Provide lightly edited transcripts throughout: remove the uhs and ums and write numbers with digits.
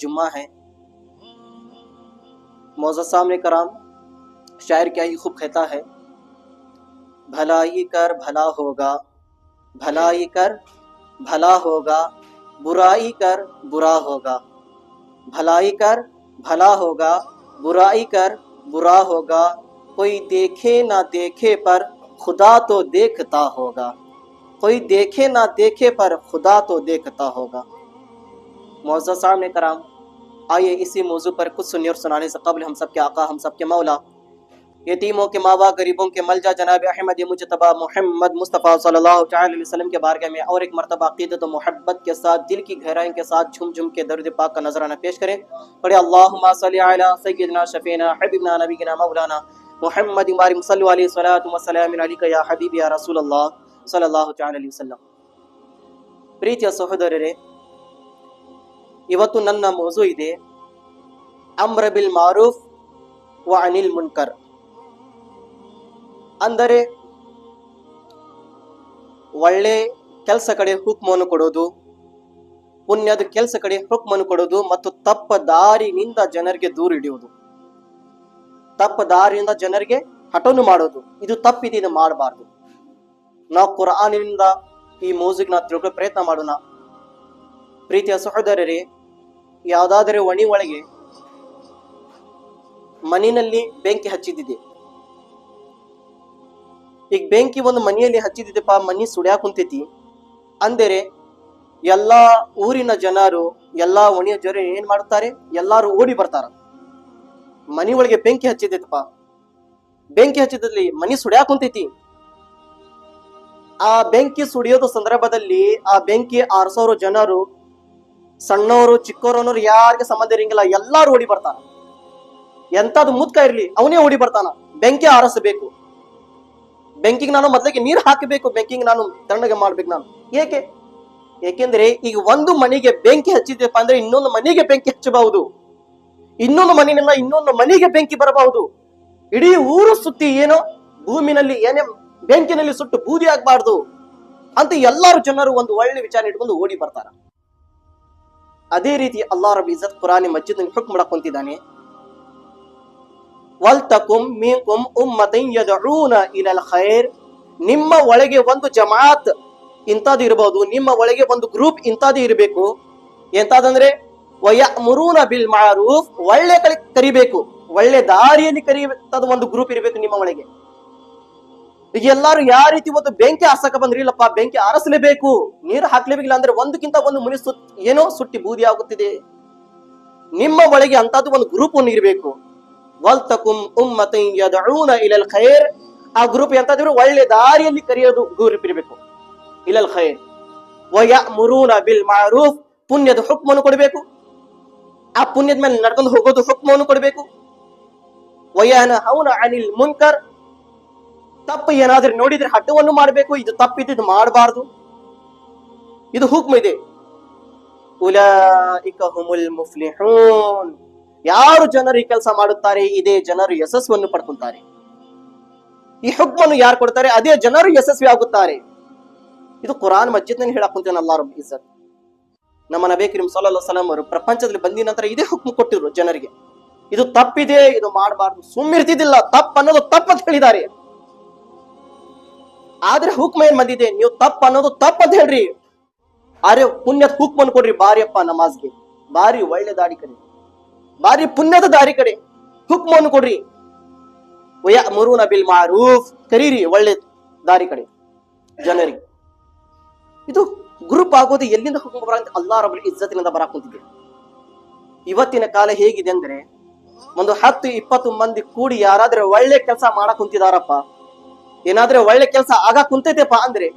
जुम्मा है। मौजूद सामने कराम, शायर क्या ही खूब कहता है, भलाई कर भला होगा, भलाई कर भला होगा, बुराई कर बुरा होगा, भलाई कर भला होगा, बुराई कर बुरा होगा, कोई देखे ना देखे पर खुदा तो देखता होगा, कोई देखे ना देखे पर खुदा तो देखता होगा। मौजूद सामने कराम, आइए इसी मौजू पर कुछ सुनिए और सुनाने से कबल हम सब के आका, हम सब के मौला, यतीमों के मावा, गरीबों के मलजा जनाब अहमद मुजतबा मोहम्मद मुस्तफ़ा सल्लल्लाहु अलैहि वसल्लम के बारगाह में और एक मरतबा अक़ीदत व मोहब्बत के साथ, दिल की गहराई के साथ झुम झुम के दरूद पाक का नजराना पेश करें। पढ़े अल्लाहुम्मा सल्ली अला सय्यिदना शफीना हबीबना नबीना मौलाना मोहम्मद बारिक सल्लु अलैहि सलातु व सलाम अलैका या हबीबी या रसूलल्लाह सल्लल्लाहु अलैहि वसल्लम। ಪ್ರೀತಿಯ ಸಹೋದರರೇ, ಇವತ್ತು ನನ್ನ ಮೌಜು ಇದೆ ಅಮ್ರ ಬಿಲ್ ಮಾರೂಫ್ ವ ಅನಿಲ್ ಮುನ್ಕರ್. ಅಂದರೆ ಒಳ್ಳೆ ಕೆಲಸ ಕಡೆ ಹುಕ್ಮನ್ನು ಕೊಡೋದು, ಪುಣ್ಯದ ಕೆಲಸ ಕಡೆ ಹುಕ್ಮನ್ನು ಕೊಡೋದು ಮತ್ತು ತಪ್ಪ ದಾರಿನಿಂದ ಜನರಿಗೆ ದೂರ ಹಿಡಿಯುವುದು, ತಪ್ಪ ದಾರಿಯಿಂದ ಜನರಿಗೆ ಹಠವನ್ನು ಮಾಡೋದು. ಇದು ತಪ್ಪಿದೆ, ಇದು ಮಾಡಬಾರ್ದು. ನಾವು ಕುರಾನಿನಿಂದ ಈ ಮೌಜಿಗೆ ನಾವು ತಿಳ್ಕೊಳ್ಳೋ ಪ್ರಯತ್ನ ಮಾಡೋಣ. ಪ್ರೀತಿಯ ಸಹೋದರರೇ, ಯಾವುದಾದರೆ ಒಣಿ ಒಳಗೆ ಮನೆಯಲ್ಲಿ ಬೆಂಕಿ ಹಚ್ಚಿದ್ದಿದೆ. ಈಗ ಬೆಂಕಿ ಒಂದು ಮನೆಯಲ್ಲಿ ಹಚ್ಚಿದಿದೆಪ್ಪ, ಮನಿ ಸುಡ್ಯಾಕ ಕುಂತೈತಿ ಅಂದರೆ ಎಲ್ಲಾ ಊರಿನ ಜನರು, ಎಲ್ಲಾ ಒಣಿಯ ಜನ ಏನ್ ಮಾಡ್ತಾರೆ, ಎಲ್ಲಾರು ಓಡಿ ಬರ್ತಾರ. ಮನಿ ಒಳಗೆ ಬೆಂಕಿ ಹಚ್ಚಿದೈತಪ್ಪ, ಬೆಂಕಿ ಹಚ್ಚಿದಲ್ಲಿ ಮನಿ ಸುಡ್ಯಾಕ ಕುಂತೈತಿ. ಆ ಬೆಂಕಿ ಸುಡಿಯೋದ ಸಂದರ್ಭದಲ್ಲಿ ಆ ಬೆಂಕಿ ಆರಿಸೋರು ಜನರು, ಸಣ್ಣವರು ಚಿಕ್ಕವರು ಅನ್ನೋರು ಯಾರಿಗೆ ಸಂಬಂಧ ಇರಂಗಿಲ್ಲ, ಎಲ್ಲಾರು ಓಡಿ ಬರ್ತಾನ. ಎಂತದು ಮುದ್ಕ ಇರ್ಲಿ ಅವನೇ ಓಡಿ ಬರ್ತಾನ. ಬೆಂಕಿ ಆರಿಸಬೇಕು, ಬೆಂಕಿಗೆ ನಾನು ಮೊದಲಿಗೆ ನೀರು ಹಾಕಬೇಕು, ಬೆಂಕಿಗೆ ನಾನು ತಣ್ಣಗೆ ಮಾಡ್ಬೇಕು ನಾನು. ಏಕೆಂದ್ರೆ ಈಗ ಒಂದು ಮನೆಗೆ ಬೆಂಕಿ ಹಚ್ಚಿದೆಪ್ಪ ಅಂದ್ರೆ ಇನ್ನೊಂದು ಮನೆಗೆ ಬೆಂಕಿ ಹಚ್ಚಬಹುದು, ಇನ್ನೊಂದು ಮನೆಯಿಂದ ಇನ್ನೊಂದು ಮನೆಗೆ ಬೆಂಕಿ ಬರಬಹುದು. ಇಡೀ ಊರು ಸುತ್ತಿ ಏನೋ ಭೂಮಿನಲ್ಲಿ ಏನೇ ಬೆಂಕಿನಲ್ಲಿ ಸುಟ್ಟು ಬೂದಿ ಆಗ್ಬಾರ್ದು ಅಂತ ಎಲ್ಲಾರು ಜನರು ಒಂದು ಒಳ್ಳೆ ವಿಚಾರ ಇಟ್ಕೊಂಡು ಓಡಿ ಬರ್ತಾರ. ಅದೇ ರೀತಿ ಅಲ್ಲಾಹ್ ರಬ್ಬುಲ್ ಇಜ್ಜತ್ ಕುರಾನ್ ಮಜ್ಜಿದ್ ಹುಕ್ಮ್ ಮಾಡಕ್ ಕುಂತಿದ್ದಾನೆ, ವಲ್ತಕುಂ ಮಿನ್ಕುಂ ಉಮ್ಮತನ್ ಯದಊನ ಇಲಲ್ ಖೈರ್. ನಿಮ್ಮ ಒಳಗೆ ಒಂದು ಜಮಾತ್ ಇಂಥದ್ದು ಇರಬಹುದು, ನಿಮ್ಮ ಒಳಗೆ ಒಂದು ಗ್ರೂಪ್ ಇಂಥದ್ದು ಇರಬೇಕು. ಎಂತದಂದ್ರೆ ವಯಅಮುರೂನ ಬಿಲ್ ಮಾರೂಫ್, ಒಳ್ಳೆ ಕರಿಬೇಕು, ಒಳ್ಳೆ ದಾರಿಯಲ್ಲಿ ಕರಿಯುವಂತದ್ದು ಒಂದು ಗ್ರೂಪ್ ಇರಬೇಕು ನಿಮ್ಮ ಒಳಗೆ. ಈಗ ಎಲ್ಲಾರು ಯಾವ ರೀತಿ ಒಂದು ಬೆಂಕಿ ಆರ್ಸಕ ಬಂದ್ರಿ, ಇಲ್ಲಪ್ಪ ಬೆಂಕಿ ಆರಿಸಲೇಬೇಕು, ನೀರು ಹಾಕ್ಲೇಬೇಕಿಲ್ಲ ಅಂದ್ರೆ ಒಂದಕ್ಕಿಂತ ಒಂದು ಮುನಿ ಏನೋ ಸುಟ್ಟಿ ಬೂದಿ ಆಗುತ್ತಿದೆ. ನಿಮ್ಮ ಒಳಗೆ ಅಂತದ್ದು ಒಂದು ಗ್ರೂಪ್ ಒಂದು ಇರಬೇಕು. ವಲ್ತಕುಂ ಉಮ್ಮತನ್ ಯದಊನ ಇಲಲ್ ಖೈರ್, ಆ ಗ್ರೂಪ್ ಎಂತಂದ್ರೆ ಒಳ್ಳೆ ದಾರಿಯಲ್ಲಿ ಕರೆಯೋದು ಗ್ರೂಪ್ ಇರಬೇಕು. ಇಲಲ್ ಖೈರ್ ವಯಅಮುರೂನ ಬಿಲ್ ಮಾರೂಫ್, ಪುಣ್ಯದ ಹುಕ್ಮನ್ನು ಕೊಡಬೇಕು, ಆ ಪುಣ್ಯದ ಮೇಲೆ ನಡ್ಕೊಂಡು ಹೋಗೋದು ಹುಕ್ಮವನ್ನು ಕೊಡಬೇಕು. ವಯನಹೌನ ಅನಿಲ್ ಮುನ್ಕರ್, ತಪ್ಪು ಏನಾದ್ರೂ ನೋಡಿದ್ರೆ ಹಠವನ್ನು ಮಾಡಬೇಕು, ಇದು ತಪ್ಪಿದ್ದು ಇದು ಮಾಡಬಾರ್ದು, ಇದು ಹುಕ್ಮ ಇದೆ. ಉಲೈಕ ಹುಮುಲ್ ಮುಫ್ಲಿಹೂನ್, ಯಾರು ಜನರು ಈ ಕೆಲಸ ಮಾಡುತ್ತಾರೆ ಇದೇ ಜನರು ಯಶಸ್ಸನ್ನು ಪಡ್ಕೊಂತಾರೆ. ಈ ಹುಕ್ಮನ್ನು ಯಾರು ಕೊಡ್ತಾರೆ ಅದೇ ಜನರು ಯಶಸ್ವಿ ಆಗುತ್ತಾರೆ. ಇದು ಕುರಾನ್ ಮಜ್ಜಿದ್ ನಲ್ಲಿ ಹೇಳಕ್ ಕುಂತೇನೆ ಅಲ್ಲಾಹ್ ರಬ್ಬುಲ್ ಇಜ್ಜತ್. ನಮ್ಮ ನಬಿ ಕರೀಂ ಸಲ್ಲಲ್ಲಾಹು ಅಲೈಹಿ ವಸಲ್ಲಂ ಅವರು ಪ್ರಪಂಚದಲ್ಲಿ ಬಂದ ನಂತರ ಇದೇ ಹುಕ್ಮ ಕೊಟ್ಟಿದ್ರು ಜನರಿಗೆ, ಇದು ತಪ್ಪಿದೆ ಇದು ಮಾಡಬಾರ್ದು. ಸುಮ್ಮಿರ್ತಿದ್ದಿಲ್ಲ, ತಪ್ಪು ಅನ್ನೋದು ತಪ್ಪಂತ ಹೇಳಿದ್ದಾರೆ. ಆದ್ರೆ ಹುಕ್ಮ ಏನ್ ಬಂದಿದೆ, ನೀವು ತಪ್ಪು ಅನ್ನೋದು ತಪ್ಪಂತ ಹೇಳ್ರಿ, ಆದ್ರೆ ಪುಣ್ಯದ ಹುಕ್ಮನ್ನು ಕೊಡ್ರಿ. ಬಾರಿಯಪ್ಪ ನಮಾಜ್ಗೆ, ಬಾರಿ ಒಳ್ಳೆ ದಾರಿ ಕಡೆ, ಬಾರಿ ಪುಣ್ಯದ ದಾರಿ ಕಡೆ ಹುಕ್ಮನ್ನು ಕೊಡ್ರಿ. ವಯಅಮುರೂನ ಬಿಲ್ ಮಾರೂಫ್, ಕರೀರಿ ಒಳ್ಳೆ ದಾರಿ ಕಡೆ ಜನರಿಗೆ. ಇದು ಗ್ರೂಪ್ ಆಗೋದು ಎಲ್ಲಿಂದ ಹುಕ್ಮ ಬರ, ಅಲ್ಲಾಹ್ ರಬ್ಬುಲ್ ಇಜ್ಜತಿನಿಂದ ಬರಾಕ್ ಕುಂತಿದೆ. ಇವತ್ತಿನ ಕಾಲ ಹೇಗಿದೆ ಅಂದ್ರೆ ಒಂದು 10-20 ಮಂದಿ ಕೂಡಿ ಯಾರಾದ್ರೆ ಒಳ್ಳೆ ಕೆಲಸ ಮಾಡಕ್ ಕುಂತಿದಾರಪ್ಪ, ಏನಾದ್ರೆ ಒಳ್ಳೆ ಕೆಲಸ ಆಗ ಕುಂತೈತೆಪ್ಪ ಅಂದ್ರೆ,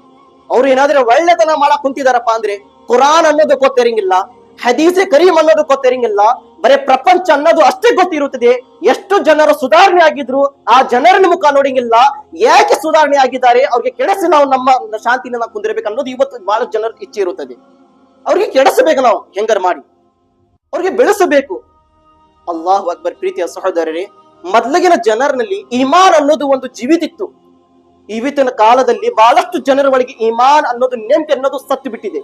ಅವ್ರು ಏನಾದ್ರೆ ಒಳ್ಳೆತನ ಮಾಡಕ್ ಕುಂತಿದಾರಪ್ಪ ಅಂದ್ರೆ ಕುರಾನ್ ಅನ್ನೋದು ಗೊತ್ತಿರಂಗಿಲ್ಲ, ಹದೀಸೆ ಕರೀಮ್ ಅನ್ನೋದು ಗೊತ್ತಿರಂಗಿಲ್ಲ, ಬರೇ ಪ್ರಪಂಚ ಅನ್ನೋದು ಅಷ್ಟೇ ಗೊತ್ತಿರುತ್ತದೆ. ಎಷ್ಟು ಜನರು ಸುಧಾರಣೆ ಆಗಿದ್ರು ಆ ಜನರನ್ನ ಮುಖ ನೋಡಿಂಗಿಲ್ಲ. ಯಾಕೆ ಸುಧಾರಣೆ ಆಗಿದ್ದಾರೆ, ಅವ್ರಿಗೆ ಕೆಡಿಸಿ ನಾವು ನಮ್ಮ ಶಾಂತಿನ ನಾವು ಕುಂದಿರಬೇಕು ಅನ್ನೋದು ಇವತ್ತು ಬಹಳ ಜನರ ಇಚ್ಛೆ ಇರುತ್ತದೆ. ಅವ್ರಿಗೆ ಕೆಡಿಸಬೇಕು, ನಾವು ಹೆಂಗಾರ ಮಾಡಿ ಅವ್ರಿಗೆ ಬೆಳೆಸಬೇಕು. ಅಲ್ಲಾಹು ಅಕ್ಬರ್. ಪ್ರೀತಿಯ ಸಹೋದರರೇ, ಮೊದಲಿನ ಜನರಲ್ಲಿ ಈಮಾನ್ ಅನ್ನೋದು ಒಂದು ಜೀವಿತಿತ್ತು. ಇವತ್ತಿನ ಕಾಲದಲ್ಲಿ ಬಹಳಷ್ಟು ಜನರ ಒಳಗೆ ಈಮಾನ್ ಅನ್ನೋದು ನೆನಪು ಅನ್ನೋದು ಸತ್ತು ಬಿಟ್ಟಿದೆ,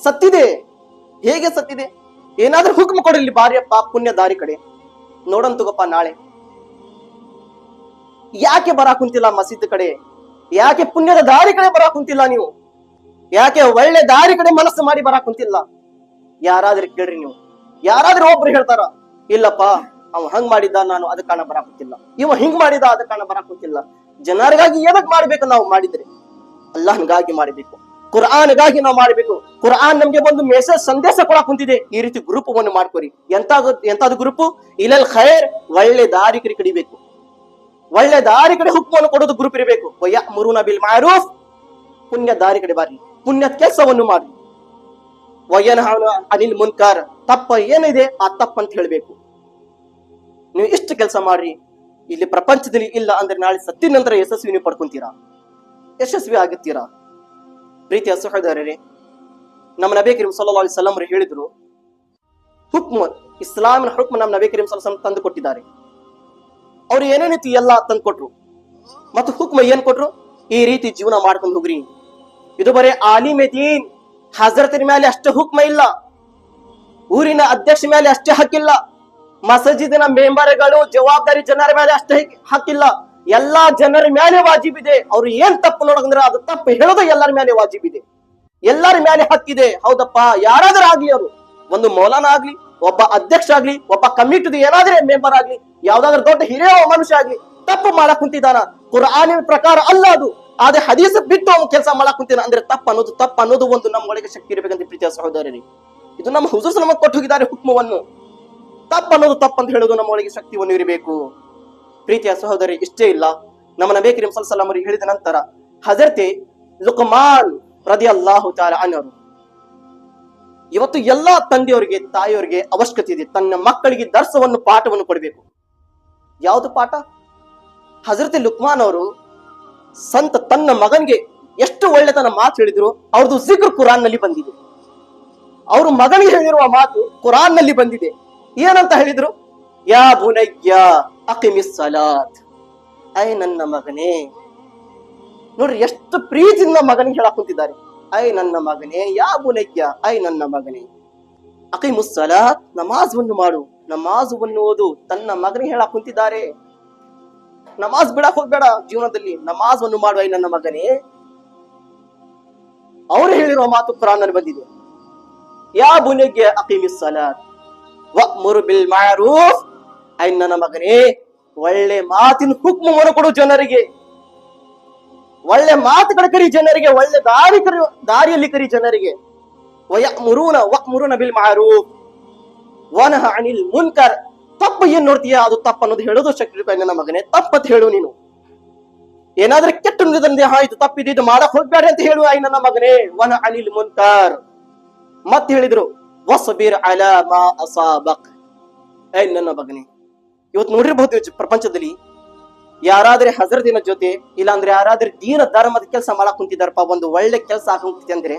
ಸತ್ತಿದೆ. ಹೇಗೆ ಸತ್ತಿದೆ? ಏನಾದ್ರೂ ಹುಕ್ಮ ಕೊಡ್ರಿ, ಇಲ್ಲಿ ಬಾರಿಯಪ್ಪ ಪುಣ್ಯ ದಾರಿ ಕಡೆ ನೋಡಂತಗಪ್ಪ ನಾಳೆ. ಯಾಕೆ ಬರಾಕ್ ಕುಂತಿಲ್ಲ ಮಸೀದ್ ಕಡೆ? ಯಾಕೆ ಪುಣ್ಯದ ದಾರಿ ಕಡೆ ಬರಾಕ್ ಕುಂತಿಲ್ಲ ನೀವು? ಯಾಕೆ ಒಳ್ಳೆ ದಾರಿ ಕಡೆ ಮನಸ್ಸು ಮಾಡಿ ಬರಾಕ್ ಕುಂತಿಲ್ಲ? ಯಾರಾದ್ರೂ ಕೇಳ್ರಿ ನೀವು. ಯಾರಾದ್ರೂ ಒಬ್ರು ಹೇಳ್ತಾರ, ಇಲ್ಲಪ್ಪ ಅವ ಹಂಗ್ ಮಾಡಿದ್ದ, ನಾನು ಅದ ಕಾರಣ ಬರಾಕ್ ಕುಂತಿಲ್ಲ, ಇವ ಹಿಂಗ್ ಮಾಡಿದ ಅದ ಕಾರಣ ಬರಾಕ್ ಕುಂತಿಲ್ಲ. ಜನರಿಗಾಗಿ ಏನಕ್ ಮಾಡ್ಬೇಕು? ನಾವು ಮಾಡಿದ್ರೆ ಅಲ್ಲಾಹ್ಗಾಗಿ ಮಾಡಬೇಕು, ಕುರ್ಆನ್ಗಾಗಿ ನಾವು ಮಾಡಬೇಕು. ಕುರ್ಆನ್ ನಮ್ಗೆ ಒಂದು ಮೆಸೇಜ್ ಸಂದೇಶ ಕೊಡಕ್ ಕುಂತಿದೆ. ಈ ರೀತಿ ಗ್ರೂಪ್ ಅನ್ನು ಮಾಡ್ಕೊರಿ. ಎಂತಾದ್ ಗ್ರೂಪ್? ಇಲಲ್ ಖೈರ್, ಒಳ್ಳೆ ದಾರಿ ಕಡೆ ಕಡಿಬೇಕು, ಒಳ್ಳೆ ದಾರಿ ಕಡೆ ಹುಕ್ಮನ್ನು ಕೊಡೋದು ಗ್ರೂಪ್ ಇರಬೇಕು. ವಯಅಮುರುನ ಬಿಲ್ ಮಾರೂಫ್, ಪುಣ್ಯ ದಾರಿ ಕಡೆ ಬಾರಿ, ಪುಣ್ಯದ ಕೆಲಸವನ್ನು ಮಾಡಿ. ವಯನ್ಹೌನ ಅನಿಲ್ ಮುನ್ಕರ್, ತಪ್ಪ ಏನಿದೆ ಆ ತಪ್ಪಂತ ಹೇಳ್ಬೇಕು. ನೀವು ಇಷ್ಟು ಕೆಲಸ ಮಾಡ್ರಿ, ಇಲ್ಲಿ ಪ್ರಪಂಚದಲ್ಲಿ ಇಲ್ಲ ಅಂದ್ರೆ ನಾಳೆ ಸತ್ತಿನ ನಂತರ ಯಶಸ್ವಿ ನೀವು ಪಡ್ಕೊಂತೀರಾ, ಯಶಸ್ವಿ ಆಗುತ್ತೀರಾ. ಪ್ರೀತಿಯ ಸಹೋದರರೇ, ನಮ್ಮ ನಬಿ ಕರೀಂ ಸಲ್ಲಲ್ಲಾಹು ಅಲೈಹಿ ವಸಲ್ಲಂ ಹೇಳಿದ್ರು, ಹುಕ್ಮ, ಇಸ್ಲಾಮಿನ ಹುಕ್ಮ ನಮ್ಮ ನಬಿ ಕರೀಂ ಸಲ್ಲಲ್ಲಾಹು ಅಲೈಹಿ ವಸಲ್ಲಂ ತಂದು ಕೊಟ್ಟಿದ್ದಾರೆ. ಅವ್ರು ಏನೇನಿತ್ತು ಎಲ್ಲ ತಂದು ಕೊಟ್ರು. ಮತ್ತು ಹುಕ್ಮ ಏನ್ ಕೊಟ್ರು? ಈ ರೀತಿ ಜೀವನ ಮಾಡ್ಕೊಂಡು ಹೋಗ್ರಿ. ಇದು ಬರೇ ಆಲಿಮೆ ದೀನ್ ಹಜರತಿನ ಮೇಲೆ ಅಷ್ಟೇ ಹುಕ್ಮ ಇಲ್ಲ, ಊರಿನ ಅಧ್ಯಕ್ಷ ಮೇಲೆ ಅಷ್ಟೇ ಹಕ್ಕಿಲ್ಲ, ಮಸಜಿದಿನ ಮೆಂಬರ್ಗಳು ಜವಾಬ್ದಾರಿ ಜನರ ಮೇಲೆ ಅಷ್ಟೇ ಹಕ್ಕಿಲ್ಲ, ಎಲ್ಲಾ ಜನರ ಮೇಲೆ ವಾಜಿಬಿದೆ. ಅವ್ರು ಏನ್ ತಪ್ಪು ನೋಡಕಂದ್ರೆ ಅದು ತಪ್ಪು ಹೇಳೋದು ಎಲ್ಲರ ಮೇಲೆ ವಾಜಿಬಿದೆ, ಎಲ್ಲರ ಮೇಲೆ ಹಕ್ಕಿದೆ. ಹೌದಪ್ಪ, ಯಾರಾದ್ರೂ ಆಗ್ಲಿ, ಅವರು ಒಂದು ಮೌಲಾನ ಆಗ್ಲಿ, ಒಬ್ಬ ಅಧ್ಯಕ್ಷ ಆಗ್ಲಿ, ಒಬ್ಬ ಕಮಿಟಿ ಏನಾದ್ರೆ ಮೆಂಬರ್ ಆಗ್ಲಿ, ಯಾವ್ದಾದ್ರು ದೊಡ್ಡ ಹಿರಿಯ ಮನುಷ್ಯ ಆಗ್ಲಿ, ತಪ್ಪು ಮಾಡಕ್ ಕುಂತಿದ್ದಾನ, ಕುರ್ಆನಿನ ಪ್ರಕಾರ ಅಲ್ಲ ಅದು, ಆದ್ರೆ ಹದೀಸ್ ಬಿಟ್ಟು ಅವ್ನು ಕೆಲಸ ಮಾಡಕ್ ಕುಂತಿನ ಅಂದ್ರೆ ತಪ್ಪು ಅನ್ನೋದು ಒಂದು ನಮ್ಮ ಒಳಗೆ ಶಕ್ತಿ ಇರಬೇಕಂತ ಪ್ರೀತಿಯ ಸಹೋದರರಿ. ಇದು ನಮ್ಮ ಹುಜೂರ್ ನಮಗೆ ಕೊಟ್ಟು ಹೋಗಿದ್ದಾರೆ ಹುಕ್ಮವನ್ನು. ತಪ್ಪಂತ ಹೇಳೋದು ನಮ್ಮ ಒಳಗೆ ಶಕ್ತಿಯನ್ನು ಇರಬೇಕು. ಪ್ರೀತಿಯ ಸಹೋದರಿ, ಇಷ್ಟೇ ಇಲ್ಲ, ನಮ್ಮ ನಬಿ ಕರೀಂ ಸಲ್ಲಲ್ಲಾಹು ಅಲೈಹಿ ವಸಲ್ಲಂ ಹೇಳಿದ ನಂತರ ಹಜರತೆ ಲುಕ್ಮಾನ್ ರದಿಯಲ್ಲಾಹು ತಆಲಾ ಅನ್ಹು, ಇವತ್ತು ಎಲ್ಲಾ ತಂದೆಯವರಿಗೆ ತಾಯಿಯವರಿಗೆ ಅವಶ್ಯಕತೆ ಇದೆ ತನ್ನ ಮಕ್ಕಳಿಗೆ ದರ್ಸವನ್ನು ಪಾಠವನ್ನು ಕೊಡಬೇಕು. ಯಾವುದು ಪಾಠ? ಹಜರತೆ ಲುಕ್ಮಾನ್ ಅವರು ತನ್ನ ಮಗನಿಗೆ ಎಷ್ಟು ಒಳ್ಳೆತನ ಮಾತು ಹೇಳಿದ್ರು. ಅವ್ರದ್ದು ಜಿಕ್ರ್ ಕುರಾನ್ ನಲ್ಲಿ ಬಂದಿದೆ. ಅವರು ಮಗನಿಗೆ ಹೇಳಿರುವ ಮಾತು ಕುರಾನ್ ನಲ್ಲಿ ಬಂದಿದೆ. ಏನಂತ ಹೇಳಿದ್ರು? ಯಾ ಬುನಯ್ಯ ಅಕಿಮಿಸ್ ಸಲಾತ್, ಐ ನನ್ನ ಮಗನೇ. ನೋಡ್ರಿ ಎಷ್ಟು ಪ್ರೀತಿಯಿಂದ ಮಗನಿಗೆ ಹೇಳಕ್ ಕುಂತಿದ್ದಾರೆ. ಐ ನನ್ನ ಮಗನೇ, ಯಾ ಬುನಯ್ಯ, ಐ ನನ್ನ ಮಗನೇ, ಅಕಿಮುಸ್ ಸಲಾತ್, ನಮಾಜನ್ನು ಮಾಡು, ನಮಾಜನ್ನು ಓದು. ತನ್ನ ಮಗನಿಗೆ ಹೇಳಕ್ ಕುಂತಿದ್ದಾರೆ. ನಮಾಜ್ ಬಿಡಕ್ ಹೋಗ್ಬೇಡ ಜೀವನದಲ್ಲಿ, ನಮಾಜನ್ನು ಮಾಡು ಐ ನನ್ನ ಮಗನೇ. ಅವರು ಹೇಳಿರುವ ಮಾತು ಕುರಾನ್ ನಲ್ಲಿ ಬಂದಿದೆ. ಯಾ ಬುನಯ್ಯ ಅಕಿಮಿಸ್ ಸಲಾತ್ ವಅ್ಮುರ್ ಬಿಲ್ ಮಾರೂಫ್, ಐ ನನ್ನ ಮಗನೇ, ಒಳ್ಳೆ ಮಾತಿನ ಹುಕ್ಮವನ್ನು ಕೊಡು ಜನರಿಗೆ, ಒಳ್ಳೆ ಮಾತುಗಳ ಕರಿ ಜನರಿಗೆ, ಒಳ್ಳೆ ದಾರಿಯಲ್ಲಿ ಕರಿ ಜನರಿಗೆ. ವಅ್ಮುರುನ ಬಿಲ್ ಮಾರೂಫ್ ವನಹ ಅನಿಲ್ ಮುನ್ಕರ್, ತಪ್ಪು ಏನ್ ನೋಡ್ತೀಯ ಅದು ತಪ್ಪು ಅನ್ನೋದು ಹೇಳೋದು ಶಕ್ತಿ ನನ್ನ ಮಗನೇ, ತಪ್ಪತ್ ಹೇಳು. ನೀನು ಏನಾದ್ರೂ ಕೆಟ್ಟ ನುಡಿದಂದೆ, ಇದು ತಪ್ಪಿದೆ, ಇದು ಮಾಡಕ್ ಹೋಗ್ಬೇಡ ಅಂತ ಹೇಳು ಐ ನನ್ನ ಮಗನೇ. ವನ ಅನಿಲ್ ಮುನ್ಕರ್. ಮತ್ತೆ ಹೇಳಿದ್ರು ವಸ್ಬಿರ್ ಅಲಾ ಮಾ ಅಸಾಬಕ್, ಐ ನನ್ನ ಮಗನೇ. ಇವತ್ತು ನೋಡಿರ್ಬಹುದು ಪ್ರಪಂಚದಲ್ಲಿ ಯಾರಾದ್ರೆ ಹಜರತಿನ ಜೊತೆ ಇಲ್ಲಾಂದ್ರೆ ಯಾರಾದ್ರೆ ದೀನ ಧರ್ಮದ ಕೆಲಸ ಮಾಡಕ್ ಕುಂತಿದಾರಪ್ಪ, ಒಂದು ಒಳ್ಳೆ ಕೆಲಸ ಹಾಕುಂತಿದೆ ಅಂದ್ರೆ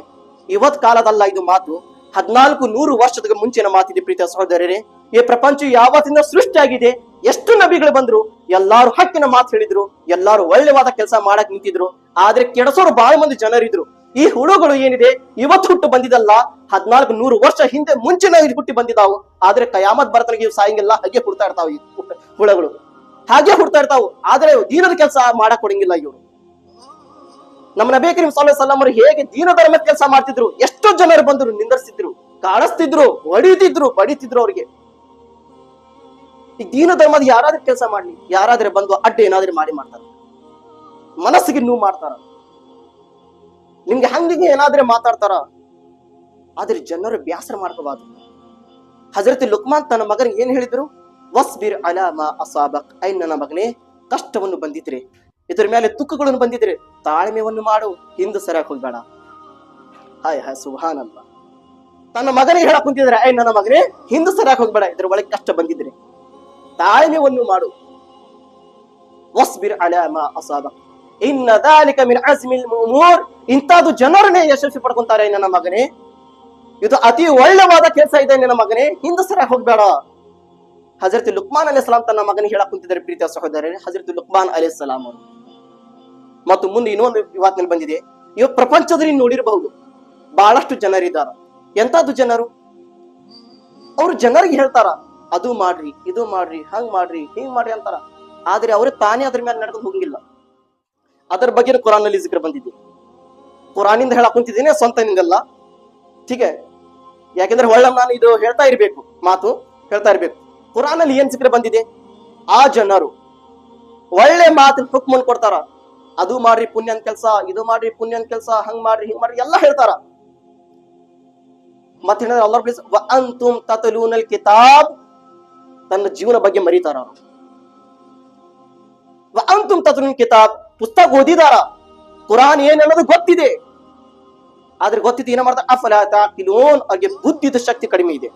ಇವತ್ ಕಾಲದಲ್ಲ ಇದು ಮಾತು, 1400 ವರ್ಷದ ಮುಂಚಿನ ಮಾತಿದೆ. ಪ್ರೀತಿಯ ಸಹೋದರರೇ, ಈ ಪ್ರಪಂಚ ಯಾವತ್ತಿಂದ ಸೃಷ್ಟಿಯಾಗಿದೆ, ಎಷ್ಟು ನಬಿಗಳು ಬಂದ್ರು, ಎಲ್ಲಾರು ಹಕ್ಕಿನ ಮಾತು ಹೇಳಿದ್ರು, ಎಲ್ಲಾರು ಒಳ್ಳೆವಾದ ಕೆಲಸ ಮಾಡಕ್ ನಿಂತಿದ್ರು. ಆದ್ರೆ ಕೆಡಸೋರು ಬಹಳ ಮಂದಿ ಜನರಿದ್ರು. ಈ ಹುಳುಗಳು ಏನಿದೆ ಇವತ್ತು ಹುಟ್ಟು ಬಂದಿದಲ್ಲ, 1400 ವರ್ಷ ಹಿಂದೆ ಮುಂಚಿನ ಹುಟ್ಟಿ ಬಂದಿದ್ದಾವು. ಆದ್ರೆ ಕಯಾಮತ್ ಬರ್ತನಿಗೆ ಇವು ಸಾಯಂಗಿಲ್ಲ, ಹಾಗೆ ಹುಡ್ತಾ ಇರ್ತಾವ ಈ ಹುಳಗಳು, ಹಾಗೆ ಹುಡ್ತಾ ಇರ್ತಾವು. ಆದ್ರೆ ದೀನದ ಕೆಲಸ ಮಾಡಕ್ ಕೊಡಂಗಿಲ್ಲ ಇವರು. ನಮ್ಮ ನಬಿ ಕರೀಂ ಸಲ್ಲಲ್ಲಾಹು ಅಲೈಹಿ ವಸಲ್ಲಂ ಹೇಗೆ ದೀನ ಧರ್ಮದ ಕೆಲಸ ಮಾಡ್ತಿದ್ರು, ಎಷ್ಟೋ ಜನರು ಬಂದ್ರು, ನಿಂದರ್ಸಿದ್ರು, ಕಾಣಿಸ್ತಿದ್ರು, ಬಡಿತಿದ್ರು ಅವ್ರಿಗೆ. ಈ ದೀನ ಧರ್ಮದ ಯಾರಾದ್ರೂ ಕೆಲಸ ಮಾಡ್ಲಿ, ಯಾರಾದ್ರೆ ಬಂದು ಅಡ್ಡ ಏನಾದ್ರೂ ಮಾಡ್ತಾರ, ಮನಸ್ಸಿಗೆ ನೋವು ಮಾಡ್ತಾರ, ನಿಮ್ಗೆ ಹಂಗಿಗೆ ಏನಾದ್ರೆ ಮಾತಾಡ್ತಾರ. ಆದ್ರೆ ಜನರು ಬ್ಯಾಸರ ಮಾಡ್ಕೋಬಾರ್ದು. ಹಜರತ್ ಲುಕ್ಮಾನ್ ತನ್ನ ಮಗನಿಗೆ ಏನ್ ಹೇಳಿದ್ರು? ವಸ್ಬಿರ್ ಅಲಾ ಮಾ ಅಸಾಬಕ್, ಐ ನನ್ನ ಮಗನೇ, ಕಷ್ಟವನ್ನು ಬಂದಿದ್ರೆ, ಇದರ ಮೇಲೆ ದುಃಖಗಳನ್ನು ಬಂದಿದ್ರೆ ತಾಳ್ಮೆಯನ್ನು ಮಾಡು, ಹಿಂದೆ ಸರಿಯಾಗಿ ಹೋಗ್ಬೇಡ. ಹಾಯ್ ಸುಬ್ಹಾನಲ್ಲಾಹ್. ತನ್ನ ಮಗನಿಗೆ ಹೇಳಕ್ ಕುಂತಿದ್ರೆ, ಐ ನನ್ನ ಮಗನೇ, ಹಿಂದೆ ಸರಿಯಾಗಿ ಹೋಗ್ಬೇಡ, ಇದ್ರ ಒಳಗೆ ಕಷ್ಟ ಬಂದಿದ್ರೆ ತಾಳ್ಮೆಯನ್ನು ಮಾಡು. ವಸ್ಬಿರ್ ಅಲಾ ಮಾ ಅಸಾಬಕ್ ಇನ್ನ ದಾಲಿಕ ಮಿನ್ ಅಜ್ಮಿಲ್ ಉಮೂರ್, ಇಂತಾದು ಜನರನ್ನೇ ಯಶಸ್ವಿ ಪಡ್ಕೊಂತಾರೆ ನನ್ನ ಮಗನೇ. ಇದು ಅತಿ ಒಳ್ಳೆವಾದ ಕೆಲಸ ಇದೆ ನನ್ನ ಮಗನೇ, ಹಿಂದೆ ಸರಿಯಾಗಿ ಹೋಗ್ಬೇಡ. ಹಜರತ್ ಲುಕ್ಮಾನ್ ಅಲೈಹಿಸ್ಸಲಾಂ ತನ್ನ ಮಗನಿಗೆ ಹೇಳಕ್ ಕುಂತಿದ್ದಾರೆ. ಪ್ರೀತಿಯ ಸಹೋದರರೇ, ಹಜರತ್ ಲುಕ್ಮಾನ್ ಅಲೈಹಿಸ್ಸಲಾಂ ಅವರು ಮತ್ತು ಮುಂದೆ ಇನ್ನೊಂದು ವಿವಾದದಲ್ಲಿ ಬಂದಿದೆ. ಇವ ಪ್ರಪಂಚದಲ್ಲಿ ನೋಡಿರಬಹುದು ಬಹಳಷ್ಟು ಜನರಿದ್ದಾರೆ. ಎಂತಾದು ಜನರು? ಅವ್ರು ಜನರಿಗೆ ಹೇಳ್ತಾರ, ಅದು ಮಾಡ್ರಿ, ಇದು ಮಾಡ್ರಿ, ಹಂಗ್ ಮಾಡ್ರಿ, ಹಿಂಗ್ ಮಾಡ್ರಿ ಅಂತಾರ. ಆದ್ರೆ ಅವ್ರು ತಾನೇ ಅದ್ರ ಮೇಲೆ ನಡ್ಕೊಂಡು ಹೋಗಿಲ್ಲ. ಅದರ ಬಗ್ಗೆ ಕುರಾನ್ ನಲ್ಲಿ ಜಿಕ್ರ ಬಂದಿದೆ. ಕುರಾನಿಂದ ಹೇಳಕ್ ಕುಂತಿದ್ದೀನಿ, ಸ್ವಂತ ನಿಂದಲ್ಲ. ಹೀಗೆ ಯಾಕೆಂದ್ರೆ ಒಳ್ಳೆ ನಾನು ಇದು ಹೇಳ್ತಾ ಇರ್ಬೇಕು, ಮಾತು ಹೇಳ್ತಾ ಇರ್ಬೇಕು. ಕುರಾನ್ ಅಲ್ಲಿ ಏನ್ ಜಿಕ್ರ ಬಂದಿದೆ, ಆ ಜನರು ಒಳ್ಳೆ ಮಾತಿನ ಹುಕ್ಮನ್ ಕೊಡ್ತಾರ. ಅದು ಮಾಡ್ರಿ ಪುಣ್ಯನ್ ಕೆಲ್ಸ, ಇದು ಮಾಡ್ರಿ ಪುಣ್ಯನ್ ಕೆಲ್ಸ, ಹಂಗ್ ಮಾಡ್ರಿ ಹಿಂಗ್ ಮಾಡ್ರಿ ಎಲ್ಲ ಹೇಳ್ತಾರ. ಮತ್ತೆ ಅಲ್ಲಾಹ್ ತತ್ಲೂನಲ್ ಕಿತಾಬ್, ತನ್ನ ಜೀವನ ಬಗ್ಗೆ ಮರೀತಾರ ಅವರು. ಅಂತುಮ್ ತತ್ಲೂನಲ್ ಕಿತಾಬ್, ಪುಸ್ತಕ ಓದಿದಾರ, ಕುರಾನ್ ಏನ್ ಅನ್ನೋದು ಗೊತ್ತಿದೆ. ಆದ್ರೆ ಗೊತ್ತಿದ್ದು ಏನ ಮಾಡ್ತಾರ, ಅಫಲಾ ತಾಕಿಲೂನ್, ಅವ್ರಿಗೆ ಬುದ್ಧಿದ ಶಕ್ತಿ ಕಡಿಮೆ ಇದೆ.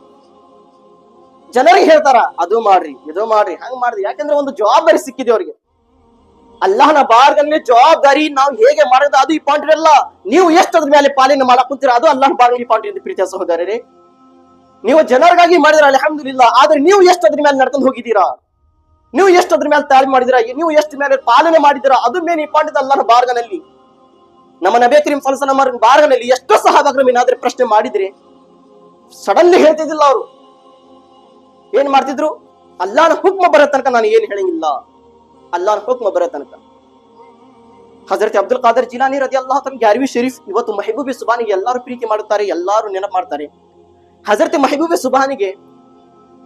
ಜನರಿಗೆ ಹೇಳ್ತಾರ, ಅದು ಮಾಡ್ರಿ, ಇದು ಮಾಡ್ರಿ, ಹಂಗ್ ಮಾಡ್ರಿ. ಯಾಕಂದ್ರೆ ಒಂದು ಜವಾಬ್ದಾರಿ ಸಿಕ್ಕಿದೆ ಅವ್ರಿಗೆ. ಅಲ್ಲಾಹನ ಬಾರ್ಗಲ್ಲಿ ಜವಾಬ್ದಾರಿ ನಾವು ಹೇಗೆ ಮಾಡೋದು ಅದು ಇಂಪಾರ್ಟೆಂಟ್ ಅಲ್ಲ, ನೀವು ಎಷ್ಟು ಅದ್ರ ಮೇಲೆ ಪಾಲನೆ ಮಾಡಕ್ ಕುಂತೀರ ಅದು ಅಲ್ಲಾಹನ ಬಾರ್ಗಲ್ಲಿ ಇಂಪಾರ್ಟೆಂಟ್. ಪ್ರೀತಿಯ ಸಹೋದರರೇ, ನೀವು ಜನರಿಗಾಗಿ ಮಾಡಿದ್ರ ಅಲ್ಹಮ್ದುಲಿಲ್ಲಾ, ಆದ್ರೆ ನೀವು ಎಷ್ಟು ಅದ್ರ ಮೇಲೆ ನಡ್ಕೊಂಡು ಹೋಗಿದ್ದೀರಾ, ನೀವು ಎಷ್ಟು ಅದ್ರ ಮೇಲೆ ತಾಳ್ಮೆ ಮಾಡಿದಿರಾ, ನೀವು ಎಷ್ಟು ಮೇಲೆ ಪಾಲನೆ ಮಾಡಿದಿರಾ, ಅದು ಮೇನ್ ಇಂಪಾರ್ಟೆಂಟ್ ಅಲ್ಲಾಹನ ಬಾರ್ಗನಲ್ಲಿ. ನಮ್ಮ ನಬಿ ಕರೀಂ ಸಲ್ಲಲ್ಲಾಹು ಅಲೈಹಿ ವಸಲ್ಲಂ ಬಾರ್ಗನಲ್ಲಿ ಎಷ್ಟೋ ಸಹಾಬಾಗಳು ಏನಾದ್ರೆ ಪ್ರಶ್ನೆ ಮಾಡಿದ್ರೆ ಸಡನ್ಲಿ ಹೇಳ್ತಿದ್ದಿಲ್ಲ. ಅವರು ಏನ್ ಮಾಡ್ತಿದ್ರು, ಅಲ್ಲಾಹನ ಹುಕ್ಮ ಬರೋ ತನಕ ನಾನು ಏನ್ ಹೇಳಂಗಿಲ್ಲ, ಅಲ್ಲಾಹನ ಹುಕ್ಮ ಬರೋ ತನಕ. ಹಜರತ್ ಅಬ್ದುಲ್ ಖಾದರ್ ಜಿಲಾನಿ ರದಿಯಲ್ಲಾಹು ತಆಲಾ ಗ್ಯಾರವಿ ಶರೀಫ್ ಇವತ್ತು ಮೆಹಬೂಬೆ ಸುಬಾನಿಗೆ ಎಲ್ಲರೂ ಪ್ರೀತಿ ಮಾಡುತ್ತಾರೆ, ಎಲ್ಲರೂ ನೆನಪು ಮಾಡ್ತಾರೆ. ಹಜರತ್ ಮೆಹಬೂಬೆ ಸುಬಾನಿಗೆ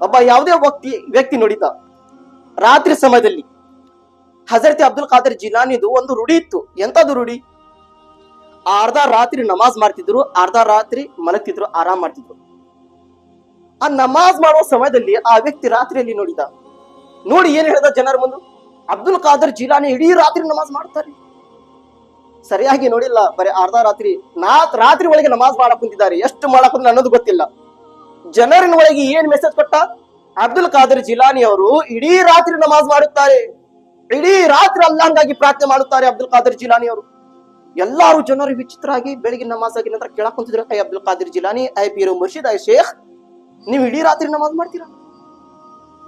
ಒಬ್ಬ ಯಾವುದೇ ವ್ಯಕ್ತಿ ನೋಡಿದ ರಾತ್ರಿ ಸಮಯದಲ್ಲಿ. ಹಜರತ್ ಅಬ್ದುಲ್ ಖಾದರ್ ಜಿಲಾನಿದು ಒಂದು ರೂಢಿ ಇತ್ತು. ಎಂತದು ರೂಢಿ, ಅರ್ಧ ರಾತ್ರಿ ನಮಾಜ್ ಮಾಡ್ತಿದ್ರು, ಅರ್ಧ ರಾತ್ರಿ ಮಲಗ್ತಿದ್ರು, ಆರಾಮ್ ಮಾಡ್ತಿದ್ರು. ಆ ನಮಾಜ್ ಮಾಡುವ ಸಮಯದಲ್ಲಿ ಆ ವ್ಯಕ್ತಿ ರಾತ್ರಿಯಲ್ಲಿ ನೋಡಿದ. ನೋಡಿ ಏನ್ ಹೇಳಿದ ಜನರ ಮುಂದೆ, ಅಬ್ದುಲ್ ಖಾದರ್ ಜಿಲಾನಿ ಇಡೀ ರಾತ್ರಿ ನಮಾಜ್ ಮಾಡ್ತಾರೆ. ಸರಿಯಾಗಿ ನೋಡಿಲ್ಲ, ಬರೀ ಅರ್ಧ ರಾತ್ರಿ ರಾತ್ರಿ ಒಳಗೆ ನಮಾಜ್ ಮಾಡಕ್ ಕುಂತಿದ್ದಾರೆ. ಎಷ್ಟು ಮಾಡಕ್ ಕುಂತ ಅನ್ನೋದು ಗೊತ್ತಿಲ್ಲ. ಜನರಿನ ಒಳಗೆ ಏನ್ ಮೆಸೇಜ್ ಕೊಟ್ಟ, ಅಬ್ದುಲ್ ಖಾದರ್ ಜಿಲಾನಿ ಅವರು ಇಡೀ ರಾತ್ರಿ ನಮಾಜ್ ಮಾಡುತ್ತಾರೆ, ಇಡೀ ರಾತ್ರಿ ಅಲ್ಲಾಹ್ಗಾಗಿ ಪ್ರಾರ್ಥನೆ ಮಾಡುತ್ತಾರೆ ಅಬ್ದುಲ್ ಖಾದರ್ ಜಿಲಾನಿ ಅವರು. ಎಲ್ಲಾರು ಜನರು ವಿಚಿತ್ರ ಆಗಿ ಬೆಳಿಗ್ಗೆ ನಮಾಜ್ ಆಗಿ ನಂತರ ಕೇಳಕ್ ಕುಂತಿದ್ರು, ಐ ಅಬ್ದುಲ್ ಖಾದರ್ ಜಿಲಾನಿ, ಐ ಪೀರ್ ಮುರ್ಷಿದ್, ಐ ಶೇಖ್, ನೀವು ಇಡೀ ರಾತ್ರಿ ನಮಾಜ್ ಮಾಡ್ತೀರಾ,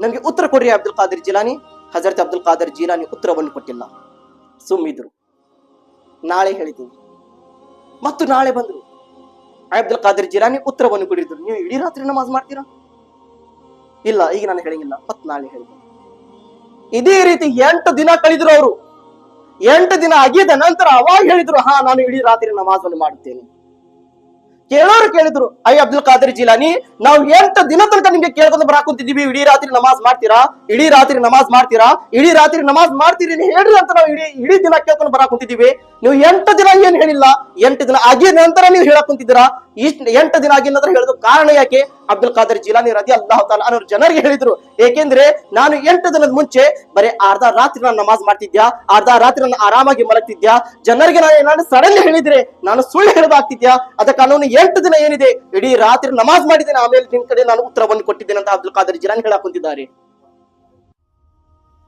ನಮ್ಗೆ ಉತ್ತರ ಕೊಡ್ರಿ ಅಬ್ದುಲ್ ಖಾದರ್ ಜಿಲಾನಿ. ಹಜರತ್ ಅಬ್ದುಲ್ ಖಾದರ್ ಜಿಲಾನಿ ಉತ್ತರವನ್ನು ಕೊಟ್ಟಿಲ್ಲ, ಸುಮ್ಮಿದ್ರು. ನಾಳೆ ಹೇಳಿದ್ದೀವಿ, ಮತ್ತು ನಾಳೆ ಬಂದ್ರು. ಅಬ್ದುಲ್ ಖಾದರ್ ಜಿಲಾನಿ ಉತ್ತರವನ್ನು ಕೊಟ್ಟಿದ್ರು, ನೀವು ಇಡೀ ರಾತ್ರಿ ನಮಾಜ್ ಮಾಡ್ತೀರಾ, ಇಲ್ಲ ಈಗ ನಾನು ಹೇಳಂಗಿಲ್ಲ, ಮತ್ ನಾಳೆ ಹೇಳಿದ್ದೀನಿ. ಇದೇ ರೀತಿ 8 ದಿನ ಕಳೆದ್ರು ಅವರು. 8 ದಿನ ಆಗಿದ ನಂತರ ಅವಾಗ ಹೇಳಿದ್ರು, ಹಾ ನಾನು ಇಡೀ ರಾತ್ರಿ ನಮಾಜನ್ನು ಮಾಡುತ್ತೇನೆ. ಕೇಳೋರು ಕೇಳಿದ್ರು, ಐ ಅಬ್ದುಲ್ ಖಾದರ್ ಜಿಲಾನಿ, ನಾವು 8 ದಿನ ತನಕ ನಿಮ್ಗೆ ಕೇಳ್ಕೊಂಡು ಬರಾಕುಂತಿದ್ದೀವಿ, ಇಡೀ ರಾತ್ರಿ ನಮಾಜ್ ಮಾಡ್ತೀರಾ, ಇಡೀ ರಾತ್ರಿ ನಮಾಜ್ ಮಾಡ್ತೀರಾ, ಇಡೀ ರಾತ್ರಿ ನಮಾಜ್ ಮಾಡ್ತೀರಿ ಹೇಳ್ರಿ ಅಂತ ನಾವು ಇಡೀ ದಿನ ಕೇಳ್ಕೊಂಡು ಬರಾಕುಂತಿದ್ದೀವಿ. ನೀವು 8 ದಿನ ಏನ್ ಹೇಳಿಲ್ಲ, 8 ದಿನ ಆಗಿದ ನಂತರ ನೀವು ಹೇಳಕ್ ಕುಂತಿದ್ದೀರಾ. ಇಷ್ಟು 8 ದಿನ ಆಗಿದ ನಂತರ ಹೇಳೋದು ಕಾರಣ ಯಾಕೆ? ಅಬ್ದುಲ್ ಖಾದರ್ ಜಿಲಾನಿ ರದಿಯಲ್ಲಾಹು ತಆಲಾ ಅನ್ನೋರು ಜನರಿಗೆ ಹೇಳಿದ್ರು, ಏಕೆಂದ್ರೆ ನಾನು 8 ದಿನದ ಮುಂಚೆ ಬರೀ ಅರ್ಧ ರಾತ್ರಿ ನಾನು ನಮಾಜ್ ಮಾಡ್ತಿದ್ಯಾ, ಅರ್ಧ ರಾತ್ರಿ ನಾನು ಆರಾಮಾಗಿ ಮಲಗ್ತಿದ್ಯಾ, ಜನರಿಗೆ ನಾನು ಏನಾದ್ರು ಸಡನ್ಲಿ ಹೇಳಿದ್ರೆ ನಾನು ಸುಳ್ಳು ಹೇಳೋದಾಗ್ತಿದ್ಯಾ, ಅದಕ್ಕೆ ಕಾನೂನು 8 ದಿನ ಏನಿದೆ ಇಡೀ ರಾತ್ರಿ ನಮಾಜ್ ಮಾಡಿದ್ದೇನೆ, ಆಮೇಲೆ ನಿನ್ ಕಡೆ ನಾನು ಉತ್ತರವನ್ನು ಕೊಟ್ಟಿದ್ದೇನೆ ಅಂತ ಅಬ್ದುಲ್ ಖಾದರ್ ಜಿಲಾನಿ ಹೇಳಕ್ ಕುಂತಿದ್ದಾರೆ.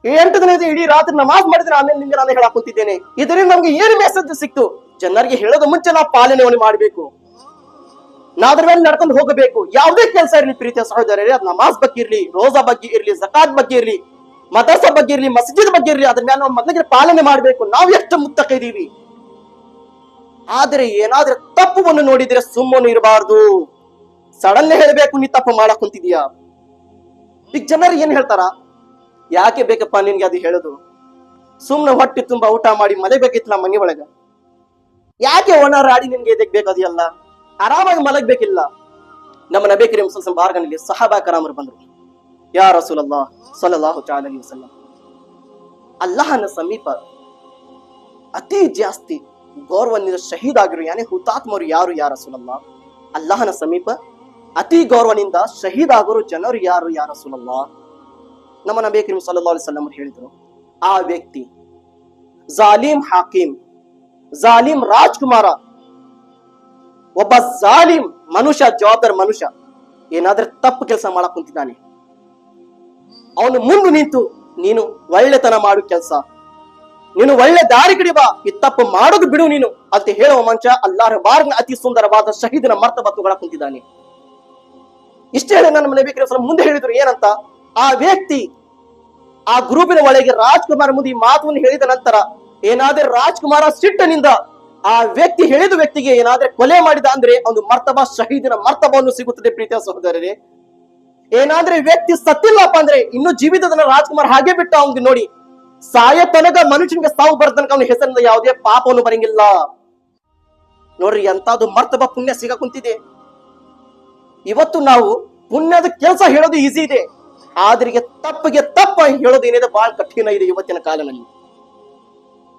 8 ದಿನ ಇದೆ, ಇಡೀ ರಾತ್ರಿ ನಮಾಜ್ ಮಾಡಿದ್ರೆ ಆಮೇಲೆ ನಿಮ್ಗೆ ನಾನು ಹೇಳಕ್ ಕುಂತಿದ್ದೇನೆ. ಇದರಿಂದ ನಮ್ಗೆ ಏನು ಮೆಸೇಜ್ ಸಿಕ್ತು? ಜನರಿಗೆ ಹೇಳೋದು ಮುಂಚೆ ನಾವು ಪಾಲನೆಯನ್ನು ಮಾಡಬೇಕು, ನಾವು ಅದ್ರ ಮೇಲೆ ನಡ್ಕೊಂಡು ಹೋಗಬೇಕು. ಯಾವುದೇ ಕೆಲಸ ಇರಲಿ ಪ್ರೀತಿಯ ಸಹೋದರರೇ, ಅದು ನಮಾಜ್ ಬಗ್ಗೆ ಇರ್ಲಿ, ರೋಜಾ ಬಗ್ಗೆ ಇರ್ಲಿ, ಜಕಾತ್ ಬಗ್ಗೆ ಇರ್ಲಿ, ಮದರ್ಸಾ ಬಗ್ಗೆ ಇರ್ಲಿ, ಮಸ್ಜಿದ್ ಬಗ್ಗೆ ಇರ್ಲಿ, ಅದ್ರ ಮೇಲೆ ನಾವು ಮೊದಲಿಗೆ ಪಾಲನೆ ಮಾಡಬೇಕು. ನಾವು ಎಷ್ಟು ಮುತ್ತಕ ಇದೀವಿ. ಆದ್ರೆ ಏನಾದ್ರೆ ತಪ್ಪುವನ್ನು ನೋಡಿದ್ರೆ ಸುಮ್ಮನೆ ಇರಬಾರ್ದು, ಸಡನ್ಲಿ ಹೇಳ್ಬೇಕು, ನೀ ತಪ್ಪು ಮಾಡಕ್ ಕುಂತಿದ್ಯಾ. ಈಗ ಜನರು ಏನ್ ಹೇಳ್ತಾರ, ಯಾಕೆ ಬೇಕಪ್ಪ ನಿನ್ಗೆ ಅದು ಹೇಳೋದು, ಸುಮ್ನೆ ಹೊಟ್ಟೆ ತುಂಬಾ ಊಟ ಮಾಡಿ ಮಲಗಬೇಕಿತ್ತಲ್ಲ ಮನೆ ಒಳಗ, ಯಾಕೆ ಒಣ ರಾಡಿ ನಿನ್ಗೆ ಇದಕ್ಕೆ ಬೇಕದು ಎಲ್ಲ, ಆರಾಮಾಗಿ ಮಲಗಬೇಕಿಲ್ಲ. ನಮ್ಮ ನಬಿ ಕರೀಂ ಸಲ್ಲಲ್ಲಾಹು ಅಲೈಹಿ ವಸಲ್ಲಂ ಬಾರ್ಗನಲ್ಲಿ ಸಹಾಬಾ ಕರಾಮರು ಬಂದ್ರು, ಯಾ ರಸೂಲಲ್ಲಾಹ್ ಸಲ್ಲಲ್ಲಾಹು ಅಲೈಹಿ ವಸಲ್ಲಂ, ಅಲ್ಲಾಹನ ಸಮೀಪ ಅತಿ ಜಾಸ್ತಿ ಗೌರವದಿಂದ ಶಹೀದ್ ಆಗಿರು ಯಾನೇ ಹುತಾತ್ಮರು ಯಾರು ಯಾ ರಸೂಲಲ್ಲಾಹ್, ಅಲ್ಲಾಹನ ಸಮೀಪ ಅತಿ ಗೌರವದಿಂದ ಶಹೀದ್ ಆಗೋರು ಜನರು ಯಾರು ಯಾ ರಸೂಲಲ್ಲಾಹ್. ನಮ್ಮ ನಬಿ ಕರೀಂ ಸಲ್ಲಲ್ಲಾಹು ಅಲೈಹಿ ವಸಲ್ಲಂ ಹೇಳಿದ್ರು, ಆ ವ್ಯಕ್ತಿ ಜಾಲಿಮ್ ಹಾಕಿಮ್, ಜಾಲಿಮ್ ರಾಜ್ಕುಮಾರ, ಒಬ್ಬ ಜಾಲಿಮ್ ಮನುಷ್ಯ, ಜವಾಬ್ದಾರಿ ಮನುಷ್ಯ ಏನಾದ್ರೆ ತಪ್ಪು ಕೆಲಸ ಮಾಡಕ್ ಕುಂತಿದ್ದಾನೆ, ಅವನು ಮುಂದೆ ನಿಂತು ನೀನು ಒಳ್ಳೆತನ ಮಾಡು ಕೆಲಸ, ನೀನು ಒಳ್ಳೆ ದಾರಿ ಕಡೆ ಬಾ, ಈ ತಪ್ಪು ಮಾಡೋದು ಬಿಡು ನೀನು ಅಂತ ಹೇಳುವ ಮನುಷ್ಯ ಅಲ್ಲಾಹರ ಬಾರ್ನ ಅತಿ ಸುಂದರವಾದ ಶಹೀದನ ಮರ್ತಬ ತಗೊಳ ಕುಂತಿದ್ದಾನೆ. ಇಷ್ಟೇ ಹೇಳಿ ನನ್ನ ನಬಿ ಕರೀಂ ಸಲ್ಲಲ್ಲಾಹು ಮುಂದೆ ಹೇಳಿದ್ರು ಏನಂತ, ಆ ವ್ಯಕ್ತಿ ಆ ಗ್ರೂಪಿನ ಒಳಗೆ ರಾಜ್ಕುಮಾರ್ ಮುಂದೆ ಈ ಮಾತನ್ನು ಹೇಳಿದ ನಂತರ ಏನಾದ್ರೆ ರಾಜ್ಕುಮಾರ ಸಿಟ್ಟಿನಿಂದ ಆ ವ್ಯಕ್ತಿ ಹೇಳಿದ ವ್ಯಕ್ತಿಗೆ ಏನಾದ್ರೆ ಕೊಲೆ ಮಾಡಿದ ಅಂದ್ರೆ ಒಂದು ಮರ್ತಬ ಶಹೀದಿನ ಮರ್ತಬವನ್ನು ಸಿಗುತ್ತದೆ ಪ್ರೀತಿಯ ಸಹೋದರರೇ. ಏನಾದ್ರೆ ವ್ಯಕ್ತಿ ಸತ್ತಿಲ್ಲಪ್ಪ ಅಂದ್ರೆ ಇನ್ನು ಜೀವಿತದನ್ನ ರಾಜ್ಕುಮಾರ್ ಹಾಗೆ ಬಿಟ್ಟು ಅವ್ನಿಗೆ ನೋಡಿ ಸಾಯ ತನಕ ಮನುಷ್ಯನಿಗೆ ಸಾವು ಬರ್ತನಕ ಅವನ ಹೆಸರಿನಿಂದ ಯಾವುದೇ ಪಾಪವನ್ನು ಬರಂಗಿಲ್ಲ. ನೋಡ್ರಿ ಎಂತಾದ್ರು ಮರ್ತಬ ಪುಣ್ಯ ಸಿಗ ಕುಂತಿದೆ. ಇವತ್ತು ನಾವು ಪುಣ್ಯದ ಕೆಲಸ ಹೇಳೋದು ಈಸಿ ಇದೆ, ಆದ್ರಿಗೆ ತಪ್ಪಿಗೆ ತಪ್ಪ ಹೇಳೋದು ಏನಿದೆ ಬಹಳ ಕಠಿಣ ಇದೆ ಇವತ್ತಿನ ಕಾಲದಲ್ಲಿ.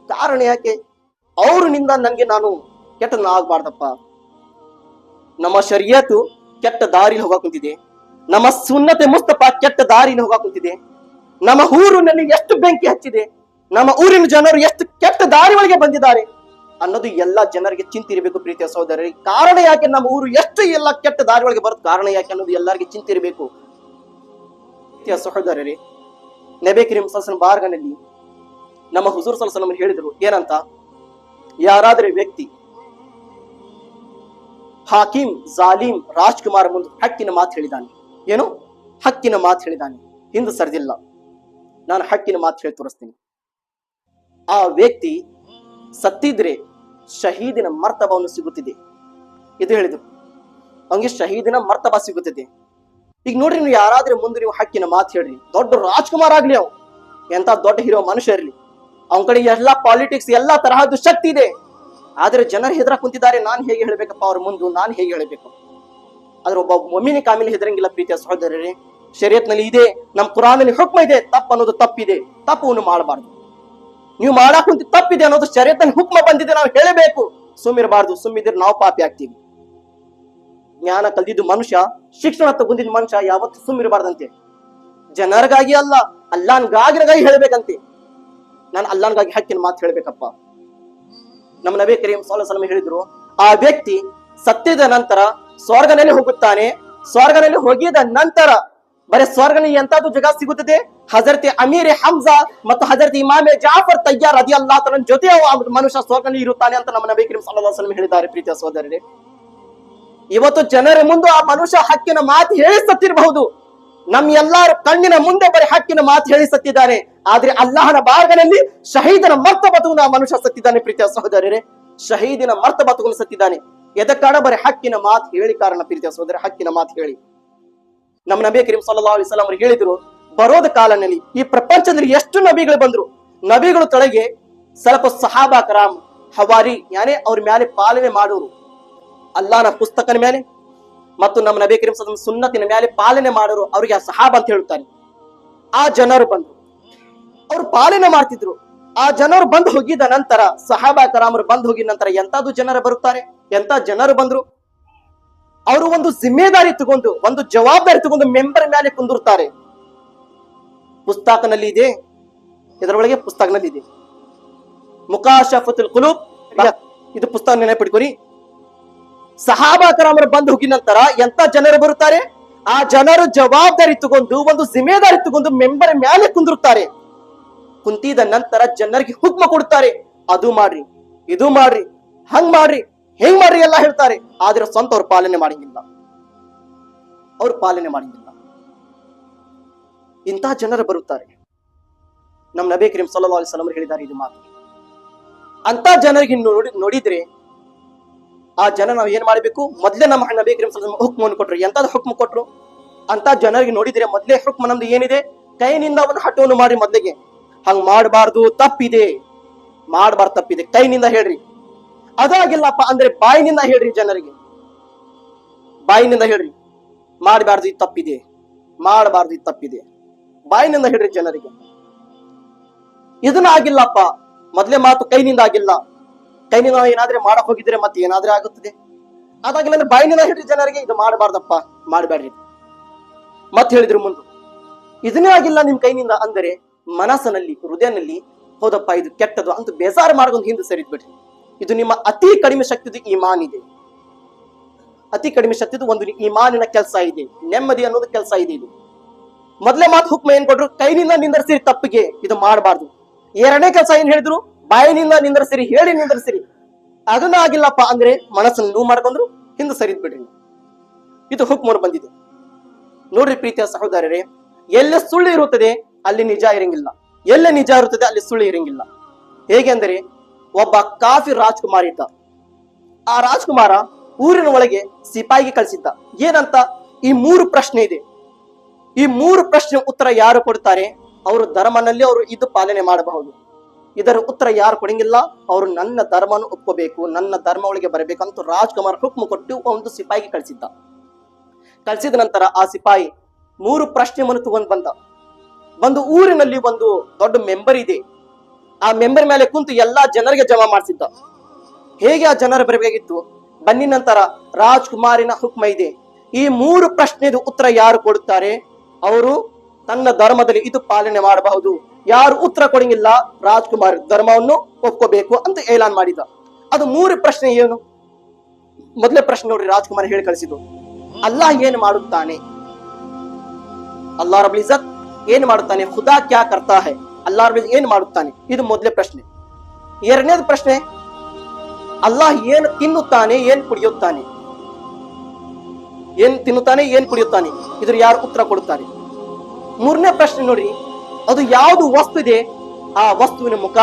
ಕಾರಣ ಯಾಕೆ? ಅವ್ರನಿಂದ ನನ್ಗೆ ನಾನು ಕೆಟ್ಟನಾಗಬಾರ್ದಪ್ಪ. ನಮ್ಮ ಶರೀಯತು ಕೆಟ್ಟ ದಾರಿಲಿ ಹೋಗ ಕುಂತಿದೆ, ನಮ್ಮ ಸುನ್ನತೆ ಮುಸ್ತಫಾ ಕೆಟ್ಟ ದಾರಿಲಿ ಹೋಗ ಕುಂತಿದೆ, ನಮ್ಮ ಊರು ನನಗೆ ಎಷ್ಟು ಬೆಂಕಿ ಹಚ್ಚಿದೆ, ನಮ್ಮ ಊರಿನ ಜನರು ಎಷ್ಟು ಕೆಟ್ಟ ದಾರಿ ಒಳಗೆ ಬಂದಿದ್ದಾರೆ ಅನ್ನೋದು ಎಲ್ಲ ಜನರಿಗೆ ಚಿಂತೆ ಇರಬೇಕು ಪ್ರೀತಿಯ ಸಹೋದರರಿಗೆ. ಕಾರಣ ಯಾಕೆ ನಮ್ಮ ಊರು ಎಷ್ಟು ಎಲ್ಲ ಕೆಟ್ಟ ದಾರಿ ಒಳಗೆ ಬರುತ್ತೆ, ಕಾರಣ ಯಾಕೆ ಅನ್ನೋದು ಎಲ್ಲರಿಗೆ ಚಿಂತೆ ಇರಬೇಕು ಪ್ರೀತಿಯ ಸಹೋದರರೇ. ನಬಿ ಕರೀಂ ಸಲ್ಲಲ್ಲಾಹು ಅಲೈಹಿ ಬಾರ್ಗನಲ್ಲಿ ನಮ್ಮ ಹುಜೂರ್ ಸಲ್ಲಲ್ಲಾಹು ಅಲೈಹಿ ವಸಲ್ಲಂ ಹೇಳಿದ್ರು ಏನಂತ, ಯಾರಾದ್ರೆ ವ್ಯಕ್ತಿ ಹಾಕಿಂ ಜಾಲಿಂ ರಾಜ್ಕುಮಾರ್ ಮುಂದೆ ಹಕ್ಕಿನ ಮಾತು ಹೇಳಿದಾನೆ, ಏನು ಹಕ್ಕಿನ ಮಾತು ಹೇಳಿದಾನೆ, ಹಿಂದೆ ಸರಿದಿಲ್ಲ, ನಾನು ಹಕ್ಕಿನ ಮಾತು ಹೇಳಿ ತೋರಿಸ್ತೀನಿ, ಆ ವ್ಯಕ್ತಿ ಸತ್ತಿದ್ರೆ ಶಹೀದಿನ ಮರ್ತಬವನ್ನು ಸಿಗುತ್ತಿದೆ. ಇದು ಹೇಳಿದ್ರು, ಅವನಿಗೆ ಶಹೀದಿನ ಮರ್ತಬ ಸಿಗುತ್ತಿದೆ. ಈಗ ನೋಡ್ರಿ, ನೀವು ಯಾರಾದ್ರೂ ಮುಂದೆ ನೀವು ಹಕ್ಕಿನ ಮಾತು ಹೇಳ್ರಿ, ದೊಡ್ಡ ರಾಜ್ಕುಮಾರ್ ಆಗ್ಲಿ, ಅವ್ ಎಂತ ದೊಡ್ಡ ಹೀರೋ ಮನುಷ್ಯ ಇರ್ಲಿ, ಅವನ ಕಡೆ ಎಲ್ಲಾ ಪಾಲಿಟಿಕ್ಸ್ ಎಲ್ಲಾ ತರಹದ್ದು ಶಕ್ತಿ ಇದೆ, ಆದ್ರೆ ಜನರು ಹೆದರ ಕುಂತಿದ್ದಾರೆ, ನಾನ್ ಹೇಗೆ ಹೇಳ್ಬೇಕಪ್ಪ ಅವ್ರ ಮುಂದೆ, ನಾನ್ ಹೇಗೆ ಹೇಳ್ಬೇಕು? ಆದ್ರೆ ಒಬ್ಬ ಮೊಮಿನಿ ಕಾಮಿಲ್ ಹೆದರಂಗಿಲ್ಲ ಪ್ರೀತಿಯ ಸಹೋದರರೇ. ಶರೀಯತ್ನಲ್ಲಿ ಇದೆ, ನಮ್ ಕುರಾನಲ್ಲಿ ಹುಕ್ಮ ಇದೆ, ತಪ್ಪು ಅನ್ನೋದು ತಪ್ಪಿದೆ, ತಪ್ಪನ್ನು ಮಾಡಬಾರ್ದು. ನೀವು ಮಾಡಕ್ ಕುಂತ ತಪ್ಪಿದೆ ಅನ್ನೋದು ಶರೀಯತ್ನಲ್ಲಿ ಹುಕ್ಮ ಬಂದಿದೆ, ನಾವು ಹೇಳಬೇಕು, ಸುಮ್ಮಿರಬಾರ್ದು. ಸುಮ್ಮಿದ್ರೆ ನಾವು ಪಾಪಿ ಆಗ್ತೀವಿ. ಜ್ಞಾನ ಕಲ್ದಿದ್ದು ಮನುಷ್ಯ, ಶಿಕ್ಷಣ ತಗೊಂಡಿದ್ದ ಮನುಷ್ಯ ಯಾವತ್ತು ಸುಮ್ಮಿರಬಾರ್ದಂತೆ. ಜನರಿಗಾಗಿ ಅಲ್ಲ, ಅಲ್ಲಾನ್ಗಾಗಿ ಹೇಳ್ಬೇಕಂತೆ. ನಾನು ಅಲ್ಲಾನ್ಗಾಗಿ ಹಕ್ಕಿನ ಮಾತು ಹೇಳ್ಬೇಕಪ್ಪ. ನಮ್ಮ ನಬಿ ಕರೀಂ ಸಲ್ಲಲ್ಲಾಹು ಅಲೈಹಿ ವಸಲ್ಲಂ ಹೇಳಿದ್ರು, ಆ ವ್ಯಕ್ತಿ ಸತ್ತಿದ ನಂತರ ಸ್ವರ್ಗನಲ್ಲಿ ಹೋಗುತ್ತಾನೆ. ಸ್ವರ್ಗನಲ್ಲಿ ಹೋಗಿದ ನಂತರ ಬರೀ ಸ್ವರ್ಗನಲ್ಲಿ ಎಂತಾದ್ರು ಜಗ ಸಿಗುತ್ತದೆ, ಹಜರತ್ ಅಮೀರ್ ಹಮ್ಜಾ ಮತ್ತು ಹಜರತ್ ಇಮಾಮೆ ಜಾಫರ್ ತಯ್ಯಾರ್ ರದಿಯಲ್ಲಾಹು ತಆಲಾ ಜೊತೆ ಮನುಷ್ಯ ಸ್ವರ್ಗದಲ್ಲಿ ಇರುತ್ತಾನೆ ಅಂತ ನಮ್ಮ ನಬಿ ಕರೀಂ ಸಲ್ಲಲ್ಲಾಹು ಅಲೈಹಿ ವಸಲ್ಲಂ ಹೇಳಿದ್ದಾರೆ ಪ್ರೀತಿಯ ಸಹೋದರರೇ. ಇವತ್ತು ಜನರ ಮುಂದೆ ಆ ಮನುಷ್ಯ ಹಕ್ಕಿನ ಮಾತು ಹೇಳಿ ಸತ್ತಿರಬಹುದು, ನಮ್ ಎಲ್ಲಾರ ಕಣ್ಣಿನ ಮುಂದೆ ಬರೀ ಹಕ್ಕಿನ ಮಾತು ಹೇಳಿ ಸತ್ತಿದ್ದಾನೆ, ಆದ್ರೆ ಅಲ್ಲಾಹನ ಬಾರ್ಗನಲ್ಲಿ ಶಹೀದನ ಮರ್ತಬ ತಗೊಂಡು ಆ ಮನುಷ್ಯ ಸತ್ತಿದ್ದಾನೆ ಪ್ರೀತಿಯ ಸಹೋದರರೇ. ಶಹೀದಿನ ಮರ್ತಬ ತಗೊಂಡು ಸತ್ತಿದ್ದಾನೆ. ಎದಕ್ಕಾಡ ಬರೀ ಹಕ್ಕಿನ ಮಾತು ಹೇಳಿ ಕಾರಣ ಪ್ರೀತಿಯ ಸಹೋದರ, ಹಕ್ಕಿನ ಮಾತು ಹೇಳಿ. ನಮ್ಮ ನಬಿ ಕರೀಂ ಸಲ್ಲಲ್ಲಾಹು ಅಲೈಹಿ ವಸಲ್ಲಂ ಅವರು ಹೇಳಿದ್ರು, ಬರೋದ ಕಾಲನಲ್ಲಿ ಈ ಪ್ರಪಂಚದಲ್ಲಿ ಎಷ್ಟು ನಬಿಗಳು ಬಂದ್ರು, ನಬಿಗಳು ತೊಳಗೆ ಸ್ವಲ್ಪ ಸಹಾಬಾ ಕರಾಮ್ ಹವಾರಿ ಯಾನೆ ಅವ್ರ ಮೇಲೆ ಪಾಲನೆ ಮಾಡೋರು, ಅಲ್ಲಾಹನ ಪುಸ್ತಕನ ಮೇಲೆ ಮತ್ತು ನಮ್ಮ ನಬಿ ಕರೀಂ ಸಲ್ಲಲ್ಲಾಹು ಅಲೈಹಿ ವಸಲ್ಲಂ ಸುನ್ನತಿನ ಮೇಲೆ ಪಾಲನೆ ಮಾಡೋರು, ಅವ್ರಿಗೆ ಆ ಸಹಾಬಾ ಅಂತ ಹೇಳ್ತಾರೆ. ಆ ಜನರು ಬಂದ್ರು, ಅವ್ರು ಪಾಲನೆ ಮಾಡ್ತಿದ್ರು. ಆ ಜನರು ಬಂದು ಹೋಗಿದ ನಂತರ, ಸಹಾಬಾ ಕರಾಮರು ಬಂದು ಹೋಗಿದ ನಂತರ ಎಂತಾದ್ರು ಜನರು ಬರುತ್ತಾರೆ, ಎಂತ ಜನರು ಬಂದ್ರು, ಅವರು ಒಂದು ಜಿಮ್ಮೆದಾರಿ ತಗೊಂಡು, ಒಂದು ಜವಾಬ್ದಾರಿ ತಗೊಂಡು ಮೆಂಬರ್ ಮೇಲೆ ಕುಂದಿರ್ತಾರೆ. ಪುಸ್ತಕನಲ್ಲಿ ಇದೆ, ಇದರೊಳಗೆ ಪುಸ್ತಕನಲ್ಲಿ ಇದೆ, ಮುಕಾಶಫತುಲ್ ಕುಲೂಬ್, ಇದು ಪುಸ್ತಕ ನೆನಪಿಟ್ಕೊರಿ. ಸಹಾಬಾ ಕರಾಮರು ಬಂದು ಹೋಗಿದ ನಂತರ ಎಂತ ಜನರು ಬರುತ್ತಾರೆ, ಆ ಜನರು ಜವಾಬ್ದಾರಿ ತಗೊಂಡು, ಒಂದು ಜಿಮ್ಮೆದಾರಿ ತಗೊಂಡು ಮೆಂಬರ್ ಮೇಲೆ ಕುಂದಿರುತ್ತಾರೆ. ಕುಂತಿದ ನಂತರ ಜನರಿಗೆ ಹುಕ್ಮ ಕೊಡ್ತಾರೆ, ಅದು ಮಾಡ್ರಿ, ಇದು ಮಾಡ್ರಿ, ಹಂಗ್ ಮಾಡ್ರಿ, ಹೆಂಗ್ ಮಾಡ್ರಿ ಎಲ್ಲ ಹೇಳ್ತಾರೆ. ಆದ್ರೆ ಸ್ವಂತ ಅವ್ರು ಪಾಲನೆ ಮಾಡಂಗಿಲ್ಲ, ಅವ್ರು ಪಾಲನೆ ಮಾಡಂಗಿಲ್ಲ. ಇಂತಹ ಜನರು ಬರುತ್ತಾರೆ. ನಮ್ ನಬಿ ಕರೀಂ ಸಲ್ಲಲ್ಲಾಹು ಅಲೈಹಿ ವಸಲ್ಲಂ ಹೇಳಿದ್ದಾರೆ ಇದು ಮಾತು. ಅಂತ ಜನರಿಗೆ ನೋಡಿದ್ರೆ ಆ ಜನ ನಾವು ಏನ್ ಮಾಡ್ಬೇಕು, ಮೊದ್ಲೇ ನಮ್ಮ ನಬಿ ಕರೀಂ ಸಲ್ಲಲ್ಲಾಹು ಅಲೈಹಿ ವಸಲ್ಲಂ ಹುಕ್ಮವನ್ನು ಕೊಟ್ರು. ಎಂತಾದ್ರು ಹುಕ್ಮ ಕೊಟ್ರು, ಅಂತ ಜನರಿಗೆ ನೋಡಿದ್ರೆ ಮೊದ್ಲೇ ಹುಕ್ಮ ನಮ್ದು ಏನಿದೆ, ಕೈನಿಂದ ಒಂದು ಹಠವನ್ನು ಮಾಡಿ ಮೊದ್ಲಿಗೆ, ಹಂಗ್ ಮಾಡಬಾರ್ದು, ತಪ್ಪಿದೆ, ಮಾಡಬಾರ್ದು, ತಪ್ಪಿದೆ, ಕೈನಿಂದ ಹೇಳ್ರಿ. ಅದಾಗಿಲ್ಲಪ್ಪ ಅಂದ್ರೆ ಬಾಯಿನಿಂದ ಹೇಳ್ರಿ, ಜನರಿಗೆ ಬಾಯಿನಿಂದ ಹೇಳ್ರಿ, ಮಾಡಬಾರ್ದು ಇದು ತಪ್ಪಿದೆ, ಮಾಡಬಾರ್ದು ಇದು ತಪ್ಪಿದೆ, ಬಾಯಿನಿಂದ ಹೇಳ್ರಿ ಜನರಿಗೆ. ಇದನ್ನ ಆಗಿಲ್ಲಪ್ಪ, ಮೊದ್ಲೇ ಮಾತು ಕೈನಿಂದ ಆಗಿಲ್ಲ, ಕೈನಿಂದ ಏನಾದ್ರೆ ಮಾಡಕ್ ಹೋಗಿದ್ರೆ ಮತ್ತೆ ಏನಾದ್ರೆ ಆಗುತ್ತದೆ. ಅದಾಗಿಲ್ಲ ಅಂದ್ರೆ ಬಾಯಿನಿಂದ ಹೇಳ್ರಿ ಜನರಿಗೆ, ಇದು ಮಾಡಬಾರ್ದಪ್ಪ, ಮಾಡಬೇಡ್ರಿ. ಮತ್ತೆ ಹೇಳಿದ್ರು ಮುಂದೆ, ಇದನ್ನೇ ಆಗಿಲ್ಲ ನಿಮ್ ಕೈನಿಂದ ಅಂದರೆ ಮನಸ್ಸಿನಲ್ಲಿ, ಹೃದಯನಲ್ಲಿ, ಹೌದಪ್ಪ ಇದು ಕೆಟ್ಟದು ಅಂತ ಬೇಜಾರು ಮಾಡ್ಕೊಂಡು ಹಿಂದೆ ಸರಿದ್ ಬಿಡ್ರಿ. ಇದು ನಿಮ್ಮ ಅತಿ ಕಡಿಮೆ ಶಕ್ತಿದು ಈಮಾನ್ ಇದೆ, ಅತಿ ಕಡಿಮೆ ಶಕ್ತಿದು ಒಂದು ಈಮಾನಿನ ಕೆಲಸ ಇದೆ, ನೆಮ್ಮದಿ ಅನ್ನೋದು ಕೆಲಸ ಇದೆ. ಇದು ಮೊದಲೇ ಮಾತು ಹುಕ್ಮ ಏನ್ ಕೊಟ್ರು, ಕೈನಿಂದ ನಿಂದರ್ಸಿರಿ ತಪ್ಪಿಗೆ, ಇದು ಮಾಡಬಾರ್ದು. ಎರಡನೇ ಕೆಲಸ ಏನ್ ಹೇಳಿದ್ರು, ಬಾಯಿನಿಂದ ನಿಂದರ್ಸಿರಿ, ಹೇಳಿ ನಿಂದರ್ಸಿರಿ. ಅದನ್ನ ಆಗಿಲ್ಲಪ್ಪ ಅಂದ್ರೆ ಮನಸ್ಸನ್ನು ನೋವು ಮಾಡ್ಕೊಂಡ್ರು ಹಿಂದೆ ಸರಿದ್ ಬಿಡ್ರಿ. ಇದು ಹುಕ್ಮ ಬಂದಿದೆ. ನೋಡ್ರಿ ಪ್ರೀತಿಯ ಸಹೋದರರೇ, ಎಲ್ಲ ಸುಳ್ಳು ಇರುತ್ತದೆ ಅಲ್ಲಿ ನಿಜ ಇರಂಗಿಲ್ಲ, ಎಲ್ಲ ನಿಜ ಇರುತ್ತದೆ ಅಲ್ಲಿ ಸುಳ್ಳು ಇರಂಗಿಲ್ಲ. ಹೇಗೆ ಅಂದರೆ, ಒಬ್ಬ ಕಾಫಿ ರಾಜ್ಕುಮಾರ್ ಇದ್ದ. ಆ ರಾಜ್ಕುಮಾರ ಊರಿನ ಒಳಗೆ ಸಿಪಾಯಿಗೆ ಕಳಿಸಿದ್ದ. ಏನಂತ, ಈ 3 ಪ್ರಶ್ನೆ ಇದೆ, ಈ 3 ಪ್ರಶ್ನೆ ಉತ್ತರ ಯಾರು ಕೊಡ್ತಾರೆ ಅವರು ಧರ್ಮನಲ್ಲಿ ಅವರು ಇದು ಪಾಲನೆ ಮಾಡಬಹುದು. ಇದರ ಉತ್ತರ ಯಾರು ಕೊಡಂಗಿಲ್ಲ ಅವರು ನನ್ನ ಧರ್ಮವನ್ನು ಒಪ್ಕೋಬೇಕು, ನನ್ನ ಧರ್ಮ ಒಳಗೆ ಬರಬೇಕಂತ ರಾಜ್ಕುಮಾರ್ ಹುಕ್ಮ ಕೊಟ್ಟು ಒಂದು ಸಿಪಾಯಿಗೆ ಕಳಿಸಿದ್ದ. ಕಳಿಸಿದ ನಂತರ ಆ ಸಿಪಾಯಿ 3 ಪ್ರಶ್ನೆಯನ್ನು ತಗೊಂಡು ಬಂದು ಊರಿನಲ್ಲಿ ಒಂದು ದೊಡ್ಡ ಮೆಂಬರ್ ಇದೆ. ಆ ಮೆಂಬರ್ ಮೇಲೆ ಕುಂತು ಎಲ್ಲಾ ಜನರಿಗೆ ಜಮಾ ಮಾಡಿಸಿದ್ದ. ಹೇಗೆ ಆ ಜನರು ಬರಬೇಕಿತ್ತು, ಬನ್ನಿ ನಂತರ ರಾಜ್ಕುಮಾರಿನ ಹುಕ್ಮ ಇದೆ, ಈ 3 ಪ್ರಶ್ನೆದು ಉತ್ತರ ಯಾರು ಕೊಡುತ್ತಾರೆ ಅವರು ತನ್ನ ಧರ್ಮದಲ್ಲಿ ಇದು ಪಾಲನೆ ಮಾಡಬಹುದು, ಯಾರು ಉತ್ತರ ಕೊಡಂಗಿಲ್ಲ ರಾಜ್ಕುಮಾರ್ ಧರ್ಮವನ್ನು ಒಪ್ಕೋಬೇಕು ಅಂತ ಏಲಾನ್ ಮಾಡಿದ. ಅದು 3 ಪ್ರಶ್ನೆ ಏನು? ಮೊದಲೇ ಪ್ರಶ್ನೆ ನೋಡ್ರಿ, ರಾಜ್ಕುಮಾರ್ ಹೇಳಿ ಕಳಿಸಿದ್ದು, ಅಲ್ಲಾಹ್ ಏನು ಮಾಡುತ್ತಾನೆ, ಅಲ್ಲಾಹ್ ರಬ್ಬುಲ್ ಇಜ್ಜತ್ ಏನು ಮಾಡುತ್ತಾನೆ, ಖುದಾ ಕ್ಯಾ ಕರ್ತಾ ಹೈ, ಅಲ್ಲಾಹ್ ರಬ್ಬುಲ್ ಏನು ಮಾಡುತ್ತಾನೆ, ಇದು ಮೊದಲೇ ಪ್ರಶ್ನೆ. ಎರಡನೇದು ಪ್ರಶ್ನೆ, ಅಲ್ಲಾಹ್ ಏನು ತಿನ್ನುತ್ತಾನೆ, ಏನು ಕುಡಿಯುತ್ತಾನೆ, ಏನ್ ತಿನ್ನುತ್ತಾನೆ ಏನ್ ಕುಡಿಯುತ್ತಾನೆ, ಇದ್ರ ಯಾರು ಉತ್ತರ ಕೊಡುತ್ತಾರೆ. ಮೂರನೇ ಪ್ರಶ್ನೆ ನೋಡ್ರಿ, ಅದು ಯಾವುದು ವಸ್ತು ಇದೆ ಆ ವಸ್ತುವಿನ ಮುಖ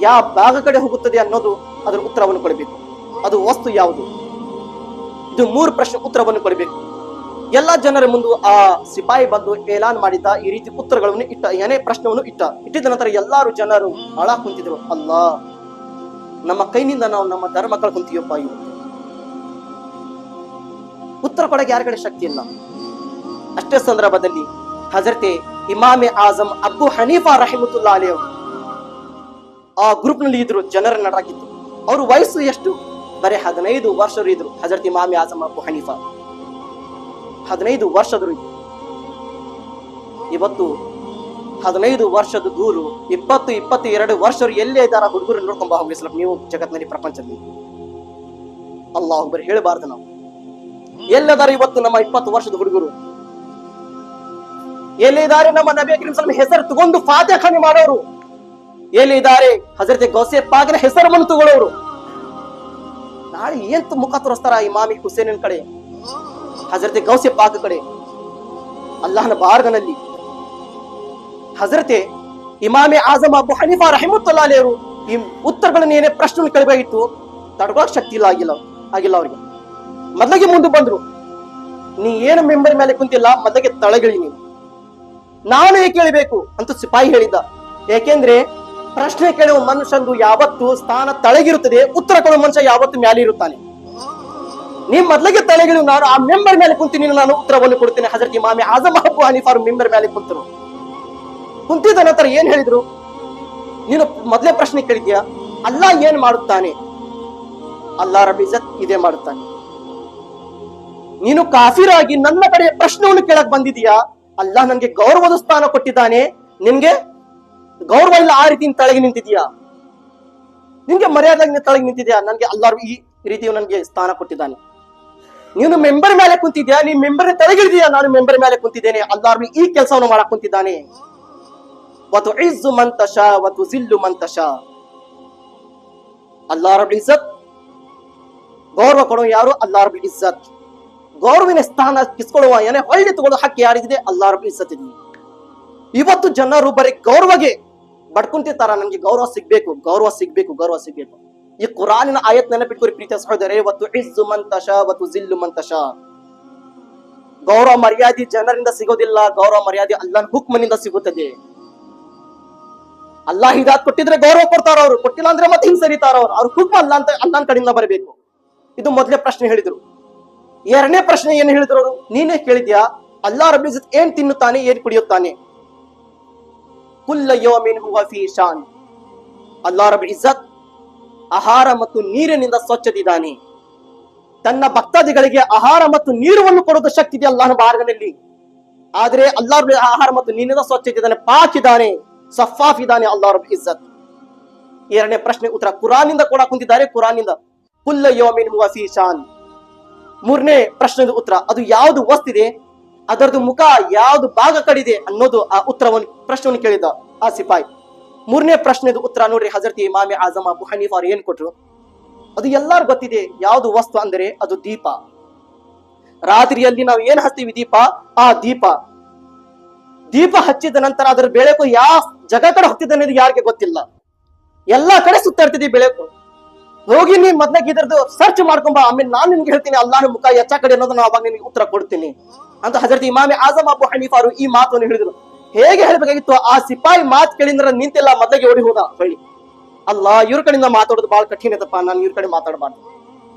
ಯಾವ ಭಾಗ ಕಡೆ ಹೋಗುತ್ತದೆ ಅನ್ನೋದು ಅದರ ಉತ್ತರವನ್ನು ಕೊಡಬೇಕು. ಅದು ವಸ್ತು ಯಾವುದು, ಇದು 3 ಪ್ರಶ್ನೆ ಉತ್ತರವನ್ನು ಕೊಡಬೇಕು. ಎಲ್ಲಾ ಜನರ ಮುಂದೆ ಆ ಸಿಪಾಯಿ ಬಂದು ಏಲಾನ್ ಮಾಡಿದ್ದ, ಈ ರೀತಿ ಉತ್ತರಗಳನ್ನು ಇಟ್ಟ, ಏನೇ ಪ್ರಶ್ನೆಯನ್ನು ಇಟ್ಟಿದ ನಂತರ ಎಲ್ಲಾರು ಜನರು ಅಳ ಕುಂತಿದ್ರು, ಅಲ್ಲಾ ನಮ್ಮ ಕೈನಿಂದ ನಾವು ನಮ್ಮ ಧರ್ಮ ಕಳ್ಕೊಂತೀವಪ್ಪ, ಇವು ಉತ್ತರ ಕೊಡಕ್ಕೆ ಯಾರ ಕಡೆ ಶಕ್ತಿ ಇಲ್ಲ. ಅಷ್ಟೇ ಸಂದರ್ಭದಲ್ಲಿ ಹಜರತೆ ಇಮಾಮೆ ಆಜಮ್ ಅಬು ಹನೀಫಾ ರಹಿಮತುಲ್ಲಾ ಅಲೈಹಿ ಆ ಗ್ರೂಪ್ ನಲ್ಲಿ ಇದ್ರು, ಜನರ ನಡಾಕಿತ್ತು. ಅವ್ರ ವಯಸ್ಸು ಎಷ್ಟು, ಬರೀ 15 ವರ್ಷರು ಇದ್ರು. ಹಜರತ್ ಇಮಾಮೆ ಆಜಮ್ ಅಬು ಹನೀಫಾ 15 ವರ್ಷದರು ಇದ್ರು. ಇವತ್ತು 15 ವರ್ಷದ ದೂರು 20-22 ವರ್ಷರು ಎಲ್ಲೇ ಇದ್ದಾರ ಹುಡುಗರು ನೋಡ್ಕೊಂಬ ಹೋಗಿಸ್ಲ ನೀವು ಜಗತ್ನಲ್ಲಿ ಪ್ರಪಂಚದಲ್ಲಿ. ಅಲ್ಲಾಹ್ ಅಕ್ಬರ್ ಹೇಳಬಾರ್ದು ನಾವು. ಎಲ್ಲದಾರ ಇವತ್ತು ನಮ್ಮ 20 ವರ್ಷದ ಹುಡುಗರು ಎಲ್ಲಿದ್ದಾರೆ? ನಮ್ಮ ನಬಿ ಕರೀಂ ಸಲ್ಲಲ್ಲಾಹು ಅಲೈಹಿ ವಸಲ್ಲಂ ಹೆಸರು ತಗೊಂಡು ಫಾತಿಹಾಖಾನೆ ಮಾಡೋರು ಎಲ್ಲಿದ್ದಾರೆ? ಹಜರತ್ ಗೌಸೆ ಪಾಕ್ನ ಹೆಸರನ್ನು ತಗೊಳ್ಳೋರು. ನಾಳೆ ಏನ್ ಮುಖ ತೋರಿಸ್ತಾರ ಇಮಾಮಿ ಹುಸೇನಿನ ಕಡೆ, ಹಜರತ್ ಗೌಸೆ ಪಾಕ್ ಕಡೆ, ಅಲ್ಲಾಹನ ಬಾರ್ಗನಲ್ಲಿ. ಹಜರತೆ ಇಮಾಮೆ ಆಜಮ್ ಅಬು ಹನೀಫಾ ರಹಿಮತುಲ್ಲಾ ಅಲೈಹಿ ಈ ಉತ್ತರಗಳನ್ನು ಏನೇ ಪ್ರಶ್ನೆ ಕೇಳಬೇಕಿತ್ತು, ತಡ್ಕೊಳಕ್ ಶಕ್ತಿ ಇಲ್ಲ, ಆಗಿಲ್ಲ ಅವ್ರಿಗೆ. ಮೊದಲಿಗೆ ಮುಂದೆ ಬಂದ್ರು, ನೀ ಏನು ಮೆಂಬರ್ ಮೇಲೆ ಕುಂತಿಲ್ಲ, ಮೊದಲಿಗೆ ತಳಗಿಳಿ ನೀನು, ನಾನೇ ಕೇಳಬೇಕು ಅಂತ ಸಿಪಾಯಿ ಹೇಳಿದ್ದ. ಯಾಕೆಂದ್ರೆ ಪ್ರಶ್ನೆ ಕೇಳುವ ಮನುಷ್ಯಂದು ಯಾವತ್ತು ಸ್ಥಾನ ತಳಗಿರುತ್ತದೆ, ಉತ್ತರ ಕೊಡುವ ಮನುಷ್ಯ ಯಾವತ್ತು ಮ್ಯಾಲೆ ಇರುತ್ತಾನೆ. ನೀವ್ ಮೊದಲಿಗೆ ತಳಗಿಳಿ, ನಾನು ಆ ಮೆಂಬರ್ ಮೇಲೆ ಕುಂತೀನಿ, ನಾನು ಉತ್ತರವನ್ನು ಕೊಡ್ತೇನೆ. ಹಜರತ್ ಇಮಾಮೆ ಆಜಮ್ ಅಬು ಹನೀಫಾ ಮೆಂಬರ್ ಮೇಲೆ ಕುಂತರು. ಕುಂತಿದ ನಂತರ ಏನ್ ಹೇಳಿದ್ರು, ನೀನು ಮೊದಲೇ ಪ್ರಶ್ನೆ ಕೇಳಿದ್ಯಾ, ಅಲ್ಲಾಹ್ ಏನ್ ಮಾಡುತ್ತಾನೆ, ಅಲ್ಲಾಹ್ ರಬ್ಬುಲ್ ಇಜ್ಜತ್ ಇದೇ ಮಾಡುತ್ತಾನೆ. ನೀನು ಕಾಫಿರಾಗಿ ನನ್ನ ಕಡೆ ಪ್ರಶ್ನೆಯನ್ನು ಕೇಳಕ್ ಬಂದಿದೀಯಾ, ಅಲ್ಲಾಹ್ ನನ್ಗೆ ಗೌರವದ ಸ್ಥಾನ ಕೊಟ್ಟಿದ್ದಾನೆ, ನಿನ್ಗೆ ಗೌರವ ಇಲ್ಲ, ಆ ರೀತಿ ತಳಗಿ ನಿಂತಿದ್ಯಾ, ನಿನ್ಗೆ ಮರ್ಯಾದಾಗಿ ತಳಗಿ ನಿಂತಿದ್ಯಾ, ನನ್ಗೆ ಅಲ್ಲಾಹ್ ಈ ರೀತಿ ನನ್ಗೆ ಸ್ಥಾನ ಕೊಟ್ಟಿದ್ದಾನೆ. ನೀನು ಮೆಂಬರ್ ಮೇಲೆ ಕುಂತಿದ್ಯಾ, ನೀನ್ ಮೆಂಬರ್ ತಳಗಿಳಿದೀಯಾ, ನಾನು ಮೆಂಬರ್ ಮೇಲೆ ಕುಂತಿದ್ದೇನೆ, ಅಲ್ಲಾಹ್ ಈ ಕೆಲಸವನ್ನು ಮಾಡಕ್ ಕುಂತಿದ್ದಾನೆ. ವತುಇಜ್ಜು ಮನ್ ತಶಾ ವತುಜಿಲ್ಲು ಮನ್ ತಶಾ, ಅಲ್ಲಾಹ್ ರಬ್ಬುಲ್ ಇಜ್ಜತ್ ಗೌರವ ಕೊಡುವ ಯಾರು, ಅಲ್ಲಾಹ್ ರಬ್ಬುಲ್ ಇಜ್ಜತ್. ಗೌರವಿನ ಸ್ಥಾನ ಕಿಸ್ಕೊಳ್ಳುವ ಏನೇ ಹೊಳ್ಳಿ ತಗೊಳ್ಳೋ ಹಕ್ಕಿ ಯಾರಿಗಿದೆ, ಅಲ್ಲಾಹ್ ರಬ್ಬುಲ್ ಇಜ್ಜತ್ ಇದೆ. ಇವತ್ತು ಜನರು ಬರೀ ಗೌರವಗೆ ಬಡ್ಕೊಂತಿರ್ತಾರ, ನನ್ಗೆ ಗೌರವ ಸಿಗ್ಬೇಕು, ಗೌರವ ಸಿಗ್ಬೇಕು, ಗೌರವ ಸಿಗ್ಬೇಕು. ಈ ಕುರಾನಿನ ಆಯತ್ ನೆನಪಿಟ್ಕೊರಿ ಪ್ರೀತಿಯ ಸಹೋದರರೇ, ವತುಇಜ್ಜು ಮನ್ ತಶಾ ವತುಜಿಲ್ಲು ಮನ್ ತಶಾ. ಗೌರವ ಮರ್ಯಾದೆ ಜನರಿಂದ ಸಿಗೋದಿಲ್ಲ, ಗೌರವ ಮರ್ಯಾದೆ ಅಲ್ಲಾಹ್ ಹುಕ್ಮನಿಂದ ಸಿಗುತ್ತದೆ. ಅಲ್ಲಾಹ್ ಹಿದಾಯತ್ ಕೊಟ್ಟಿದ್ರೆ ಗೌರವ ಕೊಡ್ತಾರ ಅವರು, ಕೊಟ್ಟಿಲ್ಲ ಅಂದ್ರೆ ಮತ್ತೆ ಹಿಂಸರಿತಾರ ಅವರು. ಅವ್ರ ಹುಕ್ಮ ಅಲ್ಲ ಅಂತ ಅಲ್ಲಾಹ್ ಕಡೆಯಿಂದ ಬರಬೇಕು. ಇದು ಮೊದಲೇ ಪ್ರಶ್ನೆ ಹೇಳಿದ್ರು. ಎರಡನೇ ಪ್ರಶ್ನೆ ಏನ್ ಹೇಳಿದ್ರು ಅವರು, ನೀನೇ ಕೇಳಿದ್ಯಾ, ಅಲ್ಲಾಹ್ ರಬ್ಬುಲ್ ಇಜ್ಜತ್ ಏನ್ ತಿನ್ನುತ್ತಾನೆ, ಏನ್ ಕುಡಿಯುತ್ತಾನೆ. ಕುಲ್ಲ ಯೌಮಿನ್ ಹುವ ಫೀ ಶಾನ್, ಅಲ್ಲಾಹ್ ರಬ್ಬುಲ್ ಇಜ್ಜತ್ ಆಹಾರ ಮತ್ತು ನೀರಿನಿಂದ ಸ್ವಚ್ಛದಿದ್ದಾನೆ. ತನ್ನ ಭಕ್ತಾದಿಗಳಿಗೆ ಆಹಾರ ಮತ್ತು ನೀರನ್ನು ಕೊಡೋದು ಶಕ್ತಿ ಇದೆ ಅಲ್ಲಾಹನ ಬಾರ್ಗನಲ್ಲಿ. ಆದ್ರೆ ಅಲ್ಲಾಹ್ ಆಹಾರ ಮತ್ತು ನೀರಿನಿಂದ ಸ್ವಚ್ಛದಿದ್ದಾನೆ, ಪಾಕ್ ಇದ್ದಾನೆ, ಸಫಾಫ್ ಇದ್ದಾನೆ ಅಲ್ಲಾಹ್ ರಬ್ಬುಲ್ ಇಜ್ಜತ್. ಎರಡನೇ ಪ್ರಶ್ನೆ ಉತ್ತರ ಕುರಾನಿಂದ ಕೂಡ ಕುಂತಿದ್ದಾರೆ, ಕುರಾನಿಂದ ಕುಲ್ಲ ಯೌಮಿನ್ ಹುವ ಫೀ ಶಾನ್. ಮೂರನೇ ಪ್ರಶ್ನೆದ ಉತ್ತರ, ಅದು ಯಾವುದು ವಸ್ತಿದೆ, ಅದರದ್ದು ಮುಖ ಯಾವ್ದು ಭಾಗ ಕಡಿದೆ ಅನ್ನೋದು ಆ ಉತ್ತರವನ್ನು ಪ್ರಶ್ನೆಯನ್ನು ಕೇಳಿದ ಆ ಸಿಪಾಯಿ. ಮೂರನೇ ಪ್ರಶ್ನೆದ ಉತ್ತರ ನೋಡ್ರಿ, ಹಜರತ್ ಇಮಾಮೆ ಆಜಮ್ ಅಬು ಹನೀಫಾ ಅವ್ರು ಏನ್ ಕೊಟ್ರು, ಅದು ಎಲ್ಲಾರು ಗೊತ್ತಿದೆ. ಯಾವ್ದು ವಸ್ತು ಅಂದರೆ ಅದು ದೀಪ. ರಾತ್ರಿಯಲ್ಲಿ ನಾವು ಏನ್ ಹಚ್ತೀವಿ ದೀಪ, ಆ ದೀಪ. ದೀಪ ಹಚ್ಚಿದ ನಂತರ ಅದರ ಬೆಳಕು ಯಾವ ಜಗ ಕಡೆ ಹೋಗ್ತಿದೆ ಅನ್ನೋದು ಯಾರಿಗೆ ಗೊತ್ತಿಲ್ಲ, ಎಲ್ಲಾ ಕಡೆ ಸುತ್ತಾಡ್ತಿದ್ವಿ ಬೆಳಕು. ಹೋಗಿ ನೀ ಮೊದ್ಲಾಗ ಇದ್ರದ್ದು ಸರ್ಚ್ ಮಾಡ್ಕೊಂಬ, ಆಮೇಲೆ ನಾನು ನಿನ್ಗೆ ಹೇಳ್ತೀನಿ ಅಲ್ಲಾಹನ ಮುಖ ಎಚ್ಚ ಕಡೆ ಅನ್ನೋದು ನಾವು ಅವಾಗ ನಿನ್ಗೆ ಉತ್ತರ ಕೊಡ್ತೀನಿ. ಅಂತ ಹಜರತ್ ಇಮಾಮ್ ಆಜಮ್ ಅಬು ಹನೀಫಾ ಅವರು ಈ ಮಾತನ್ನು ಹೇಳಿದ್ರು. ಹೇಗೆ ಹೇಳ್ಬೇಕಾಗಿತ್ತು, ಆ ಸಿಪಾಯಿ ಮಾತು ಕೇಳಿದ್ರೆ ನಿಂತಿಲ್ಲ, ಮೊದಲಿಗೆ ಓಡಿ ಹೋದ ಹೇಳಿ. ಅಲ್ಲ, ಇವ್ರ ಕಡೆಯಿಂದ ಮಾತಾಡೋದು ಬಹಳ ಕಠಿಣ ಐತಪ್ಪ, ನಾನು ಇವ್ರ ಕಡೆ ಮಾತಾಡಬಾರ್ದು.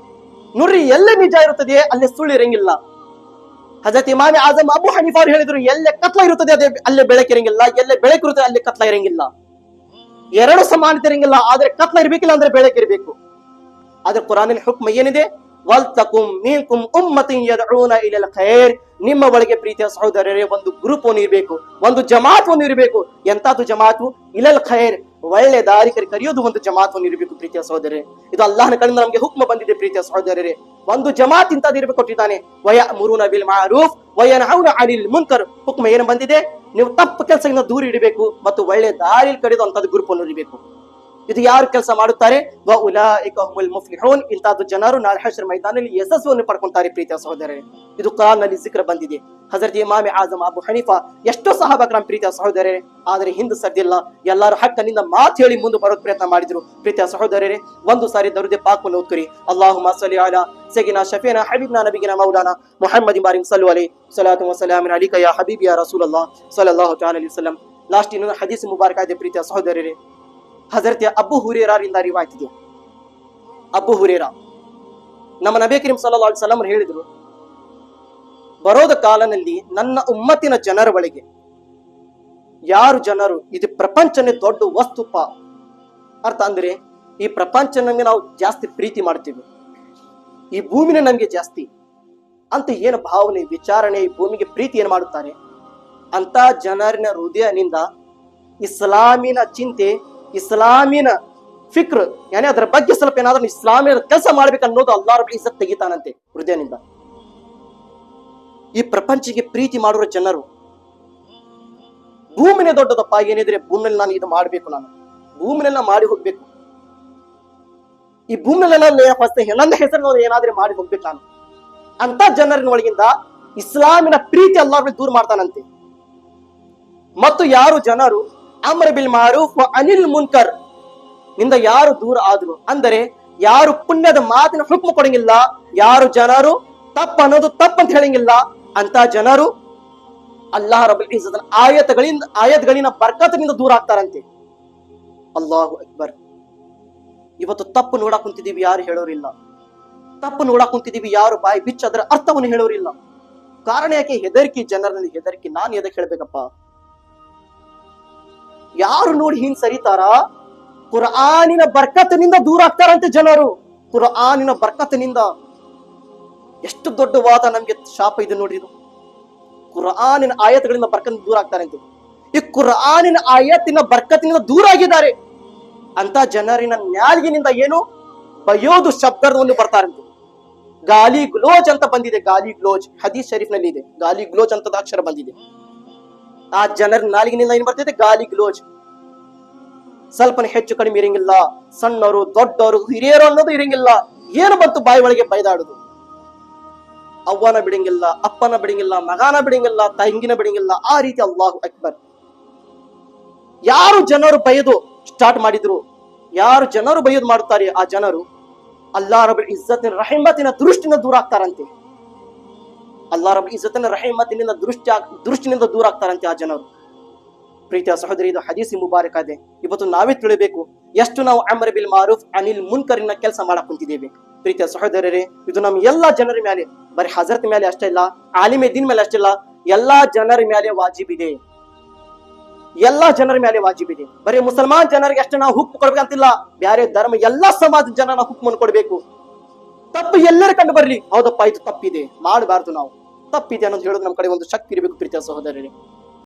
ನೋಡ್ರಿ, ಎಲ್ಲೇ ನಿಜ ಇರುತ್ತದೆ ಅಲ್ಲೇ ಸುಳ್ಳು ಇರಂಗಿಲ್ಲ. ಹಜರತ್ ಇಮಾಮ್ ಆಜಮ್ ಅಬು ಹನೀಫಾ ಅವರು ಹೇಳಿದ್ರು, ಎಲ್ಲೇ ಕತ್ಲ ಇರುತ್ತದೆ ಅದೇ ಅಲ್ಲೇ ಬೆಳಕಿರಂಗಿಲ್ಲ, ಎಲ್ಲೇ ಬೆಳಕಿರುತ್ತದೆ ಅಲ್ಲೇ ಕತ್ಲ ಇರಂಗಿಲ್ಲ. ಎರಡು ಸಮಾನತೆ ಇರಂಗಿಲ್ಲ, ಆದ್ರೆ ಕತ್ಲ ಇರ್ಬೇಕಿಲ್ಲ ಅಂದ್ರೆ ಬೆಳಕಿರ್ಬೇಕು. ಆದ್ರೆ ಕುರಾನಿನ ಹುಕ್ಮ ಏನಿದೆ, ವಲ್ತಕುಂ ಮಿನ್ಕುಂ ಉಮ್ಮತಿನ್ ಯದ್ಊನ ಇಲಲ್ ಖೈರ್, ನಿಮ್ಮ ಒಳಗೆ ಪ್ರೀತಿಯ ಸಹೋದರರೇ ಒಂದು ಗ್ರೂಪ್ ಒಂದು ಇರಬೇಕು, ಒಂದು ಜಮಾತ್ ಒಂದು ಇರಬೇಕು. ಎಂತಾದು ಜಮಾತು? ಇಲಲ್ ಖೈರ್, ಒಳ್ಳೆ ದಾರಿ ಕರೆಯೋದು ಒಂದು ಜಮಾತ್ ಒಂದು ಇರಬೇಕು ಪ್ರೀತಿಯ ಸಹೋದರರೇ. ಇದು ಅಲ್ಲಾಹನ ಕಡೆಯಿಂದ ನಮಗೆ ಹುಕ್ಮ ಬಂದಿದೆ ಪ್ರೀತಿಯ ಸಹೋದರರೇ. ಒಂದು ಜಮಾತ್ ಇಂತಾದು ಇರಬೇಕು ಕೊಟ್ಟಿದ್ದಾನೆ. ವಯಅಮುರುನ ಬಿಲ್ ಮಾರೂಫ್ ವಯನ್ಹೌನ ಅನಿಲ್ ಮುನ್ಕರ್. ಹುಕ್ಮ ಏನು ಬಂದಿದೆ? ನೀವು ತಪ್ಪು ಕೆಲಸದಿಂದ ದೂರ ಇಡಬೇಕು ಮತ್ತು ಒಳ್ಳೆ ದಾರಿ ಕರೆದು ಅಂತದ್ದು ಗ್ರೂಪ್ ಅನ್ನು ಇರಬೇಕು. ಇದು ಯಾರು ಕೆಲಸ ಮಾಡುತ್ತಾರೆ? ವಉಲೈಕ ಹುಮುಲ್ ಮುಫ್ಲಿಹೂನ್, ಇಂತಾದ ಜನರು ನಾಳೆ ಹಶ್ರ್ ಮೈದಾನದಲ್ಲಿ ಯಶಸ್ಸನ್ನು ಪಡ್ಕೊಂತಾರೆ ಪ್ರೀತಿಯ ಸಹೋದರರೇ. ಇದು ಕುರಾನ್ನಲ್ಲಿ ಜಿಕ್ರ ಬಂದಿದೆ. ಹಜರತ್ ಇಮಾಮ್ ಆಜಮ್ ಅಬು ಹನೀಫಾ ಎಷ್ಟೋ ಸಹಾಬಾಕರ ಪ್ರೀತಿಯ ಸಹೋದರರೇ, ಆದರೆ ಹಿಂದೆ ಸದ್ದಿಲ್ಲ. ಎಲ್ಲರೂ ಹಕ್ಕನಿಂದ ಮಾತು ಹೇಳಿ ಮುಂದೆ ಬರೋದು ಪ್ರಯತ್ನ ಮಾಡಿದ್ರು ಪ್ರೀತಿಯ ಸಹೋದರರೇ. ಒಂದು ಸಾರಿ ದರುದೆ ಪಾಕನ್ನು ಓದ್ಕರಿ. ಅಲ್ಲಾಹುಮ್ಮ ಸಲ್ಲಿ ಅಲಾ ಸಯ್ಯಿದಿನಾ ಶಫೀನಾ ಹಬೀಬ್ನಾ ನಬಿಗಿನಾ ಮೌಲಾನಾ ಮುಹಮ್ಮದ್ ಬಾರಿಕ್ ಸಲ್ಲು ಅಲೈಹಿ ಸಲಾತು ವ ಸಲಾಮು ಅಲೈಕ ಯಾ ಹಬೀಬಿ ಯಾ ರಸೂಲಲ್ಲಾಹ್ ಸಲ್ಲಲ್ಲಾಹು ತಆಲಾ ಅಲೈಹಿ ವಸಲ್ಲಂ. ಲಾಸ್ಟ್ ಇನ್ನೊಂದು ಹದೀಸ್ ಮುಬಾರಕ ಇದೆ ಪ್ರೀತಿಯ ಸಹೋದರರೇ. ಹಜರತ್ ಅಬು ಹುರೇರಾರಿಂದ ರಿವಾಯತ್ ಇದೆ. ಅಬು ಹುರೇರಾ ನಮ್ಮ ನಬಿ ಕರೀಂ ಸಲ್ಲಲ್ಲಾಹು ಅಲೈಹಿ ವಸಲ್ಲಂ ಹೇಳಿದ್ರು, ಬರೋದ ಕಾಲದಲ್ಲಿ ನನ್ನ ಉಮ್ಮತ್ತಿನ ಜನರ ಬಳಿಗೆ ಯಾರು ಜನರು ಇದು ಪ್ರಪಂಚನೇ ದೊಡ್ಡ ವಸ್ತುಪ, ಅರ್ಥ ಅಂದ್ರೆ ಈ ಪ್ರಪಂಚ ನಮಗೆ ನಾವು ಜಾಸ್ತಿ ಪ್ರೀತಿ ಮಾಡ್ತೀವಿ, ಈ ಭೂಮಿನೇ ನಮ್ಗೆ ಜಾಸ್ತಿ ಅಂತ ಏನು ಭಾವನೆ ವಿಚಾರಣೆ, ಈ ಭೂಮಿಗೆ ಪ್ರೀತಿ ಏನ್ ಮಾಡುತ್ತಾರೆ ಅಂತ ಜನರಿನ ಹೃದಯನಿಂದ ಇಸ್ಲಾಮಿನ ಚಿಂತೆ, ಇಸ್ಲಾಮಿನ ಫಿಕ್ರ್, ಯಾನೇ ಅದರ ಬಗ್ಗೆ ಸ್ವಲ್ಪ ಏನಾದ್ರೂ ಇಸ್ಲಾಮಿನ ಕೆಲಸ ಮಾಡ್ಬೇಕನ್ನೋದು ಅಲ್ಲಾಹ್ ರಬ್ಬುಲ್ ಇಜ್ಜತ್ ತೆಗಿತಾನಂತೆ ಹೃದಯನಿಂದ. ಈ ಪ್ರಪಂಚಕ್ಕೆ ಪ್ರೀತಿ ಮಾಡುವ ಜನರು, ಭೂಮಿನೇ ದೊಡ್ಡದಪ್ಪ, ಏನಿದ್ರೆ ಭೂಮಿಯಲ್ಲಿ ನಾನು ಇದು ಮಾಡ್ಬೇಕು, ನಾನು ಭೂಮಿನೆಲ್ಲ ಮಾಡಿ ಹೋಗ್ಬೇಕು, ಈ ಭೂಮಿನೆಲ್ಲ ನನ್ನ ಹೆಸರು ಏನಾದ್ರೂ ಮಾಡಿ ಹೋಗ್ಬೇಕು ನಾನು ಅಂತ ಜನರಿನ ಒಳಗಿಂದ ಇಸ್ಲಾಮಿನ ಪ್ರೀತಿ ಅಲ್ಲಾಹ್ ದೂರ ಮಾಡ್ತಾನಂತೆ. ಮತ್ತು ಯಾರು ಜನರು ಅಮ್ರ ಬಿಲ್ ಮಾರೂಫ್ ವ ಅನಿಲ್ ಮುನ್ಕರ್ ನಿಂದ ಯಾರು ದೂರ ಆದ್ರು, ಅಂದರೆ ಯಾರು ಪುಣ್ಯದ ಮಾತಿನ ಹುಕ್ಮ ಕೊಡಂಗಿಲ್ಲ, ಯಾರು ಜನರು ತಪ್ಪ ಅನ್ನೋದು ತಪ್ಪಂತ ಹೇಳಂಗಿಲ್ಲ ಅಂತ ಜನರು ಅಲ್ಲಾಹ್ ರಬ್ಬುಲ್ ಇಜ್ಜತ್ ಆಯತ್ಗಳಿನ ಬರ್ಕತ್ತಿನಿಂದ ದೂರ ಆಗ್ತಾರಂತೆ. ಅಲ್ಲಾಹು ಅಕ್ಬರ್. ಇವತ್ತು ತಪ್ಪು ನೋಡಕ್ ಕುಂತಿದೀವಿ, ಯಾರು ಹೇಳೋರಿಲ್ಲ. ತಪ್ಪು ನೋಡಕ್ ಕುಂತಿದೀವಿ, ಯಾರು ಬಾಯಿ ಬಿಚ್ಚ ಅದರ ಅರ್ಥವನ್ನು ಹೇಳೋರಿಲ್ಲ. ಕಾರಣ ಯಾಕೆ? ಹೆದರಿಕೆ, ಜನರಲ್ಲಿ ಹೆದರಿಕೆ. ನಾನು ಎದಕ್ಕೆ ಹೇಳ್ಬೇಕಪ್ಪ? ಯಾರು ನೋಡಿ ಹಿಂಗ್ ಸರಿತಾರ? ಕುರ್ಆನಿನ ಬರ್ಕತ್ತಿನಿಂದ ದೂರ ಆಗ್ತಾರಂತೆ ಜನರು. ಕುರ್ಆನಿನ ಬರ್ಕತ್ತಿನಿಂದ ಎಷ್ಟು ದೊಡ್ಡ ವಾದ, ನಮ್ಗೆ ಶಾಪ ಇದೆ ನೋಡ್ರಿ. ಇದು ಕುರ್ಆನಿನ ಆಯತ್ಗಳಿಂದ ಬರ್ಕತ್ ದೂರ ಆಗ್ತಾರಂತೆ. ಈ ಕುರ್ಆನಿನ ಆಯತ್ತಿನ ಬರ್ಕತ್ತಿನಿಂದ ದೂರ ಆಗಿದ್ದಾರೆ ಅಂತ ಜನರಿನ ನ್ಯಾಲ್ಗಿನಿಂದ ಏನು ಬಯೋದು ಶಬ್ದದ ಒಂದು ಬರ್ತಾರಂತೆ. ಗಾಲಿ ಗ್ಲೋಜ್ ಅಂತ ಬಂದಿದೆ, ಗಾಲಿ ಗ್ಲೋಜ್ ಹದೀಸ್ ಶರೀಫ್ ನಲ್ಲಿ ಇದೆ. ಗಾಲಿ ಗ್ಲೋಜ್ ಅಂತ ಅಕ್ಷರ ಬಂದಿದೆ. ಆ ಜನರ ನಾಲಿಗಿನಿಂದ ಏನ್ ಬರ್ತಿದೆ? ಗಾಲಿ ಗ್ಲೋಜ್. ಸ್ವಲ್ಪನೇ ಹೆಚ್ಚು ಕಡಿಮೆ ಇರಂಗಿಲ್ಲ, ಸಣ್ಣವರು ದೊಡ್ಡವರು ಹಿರಿಯರು ಅನ್ನೋದು ಇರಂಗಿಲ್ಲ. ಏನು ಬಂತು ಬಾಯಿ ಒಳಗೆ ಬೈದಾಡುದು. ಅವ್ವನ ಬಿಡಂಗಿಲ್ಲ, ಅಪ್ಪನ ಬಿಡಂಗಿಲ್ಲ, ಮಗನ ಬಿಡಂಗಿಲ್ಲ, ತಂಗಿನ ಬಿಡಂಗಿಲ್ಲ. ಆ ರೀತಿ ಅಲ್ಲಾಹು ಅಕ್ಬರ್. ಯಾರು ಜನರು ಬೈದು ಸ್ಟಾರ್ಟ್ ಮಾಡಿದ್ರು, ಯಾರು ಜನರು ಬೈಯೋದು ಮಾಡುತ್ತಾರೆ, ಆ ಜನರು ಅಲ್ಲಾಹ್ ರಬ್ಬುಲ್ ಇಜ್ಜತ್ತಿನ ರಹಿಮತಿನ ದೃಷ್ಟಿಯಿಂದ ದೂರ ಆಗ್ತಾರಂತೆ. ಅಲ್ಲಾಹ್ ರಬ್ಬುಲ್ ಇಜ್ಜತ್ತಿನ ರಹಿಮತಿನಿಂದ ದೃಷ್ಟಿನಿಂದ ದೂರ ಆಗ್ತಾರಂತೆ ಆ ಜನರು. ಪ್ರೀತಿಯ ಸಹೋದರಿ, ಇದು ಹದೀಸ್ ಮುಬಾರಕ ಇದೆ. ಇವತ್ತು ನಾವೇ ತಿಳಿಬೇಕು ಎಷ್ಟು ನಾವು ಅಮ್ರ ಬಿಲ್ ಮಾರೂಫ್ ಅನಿಲ್ ಮುನ್ಕರಿನ ಕೆಲಸ ಮಾಡಕ್ ಕುಂತಿದ್ದೇವೆ. ಪ್ರೀತಿಯ ಸಹೋದರರೇ, ಇದು ನಮ್ಮ ಎಲ್ಲಾ ಜನರ ಮೇಲೆ, ಬರೀ ಹಜರತ್ ಮೇಲೆ ಅಷ್ಟೇ ಇಲ್ಲ, ಆಲಿಮೆ ದೀನ್ ಮೇಲೆ ಅಷ್ಟೇ ಇಲ್ಲ, ಎಲ್ಲಾ ಜನರ ಮೇಲೆ ವಾಜಿಬಿದೆ. ಎಲ್ಲಾ ಜನರ ಮೇಲೆ ವಾಜಿಬಿದೆ. ಬರೀ ಮುಸಲ್ಮಾನ್ ಜನರಿಗೆ ಅಷ್ಟೇ ನಾವು ಹುಕ್ಕು ಕೊಡ್ಬೇಕಂತಿಲ್ಲ, ಬೇರೆ ಧರ್ಮ ಎಲ್ಲಾ ಸಮಾಜದ ಜನ ನಾವು ಹುಕ್ಮನ್ನು ಕೊಡ್ಬೇಕು. ತಪ್ಪು ಎಲ್ಲರ ಕಂಡು ಬರ್ಲಿ, ಹೌದಪ್ಪ ಇದು ತಪ್ಪಿದೆ, ಮಾಡಬಾರ್ದು, ನಾವು ತಪ್ಪಿದೆ ಅನ್ನೋದು ಹೇಳೋದು ನಮ್ಮ ಕಡೆ ಒಂದು ಶಕ್ತಿ ಇರಬೇಕು ಪ್ರೀತಿಯ ಸಹೋದರರೇ.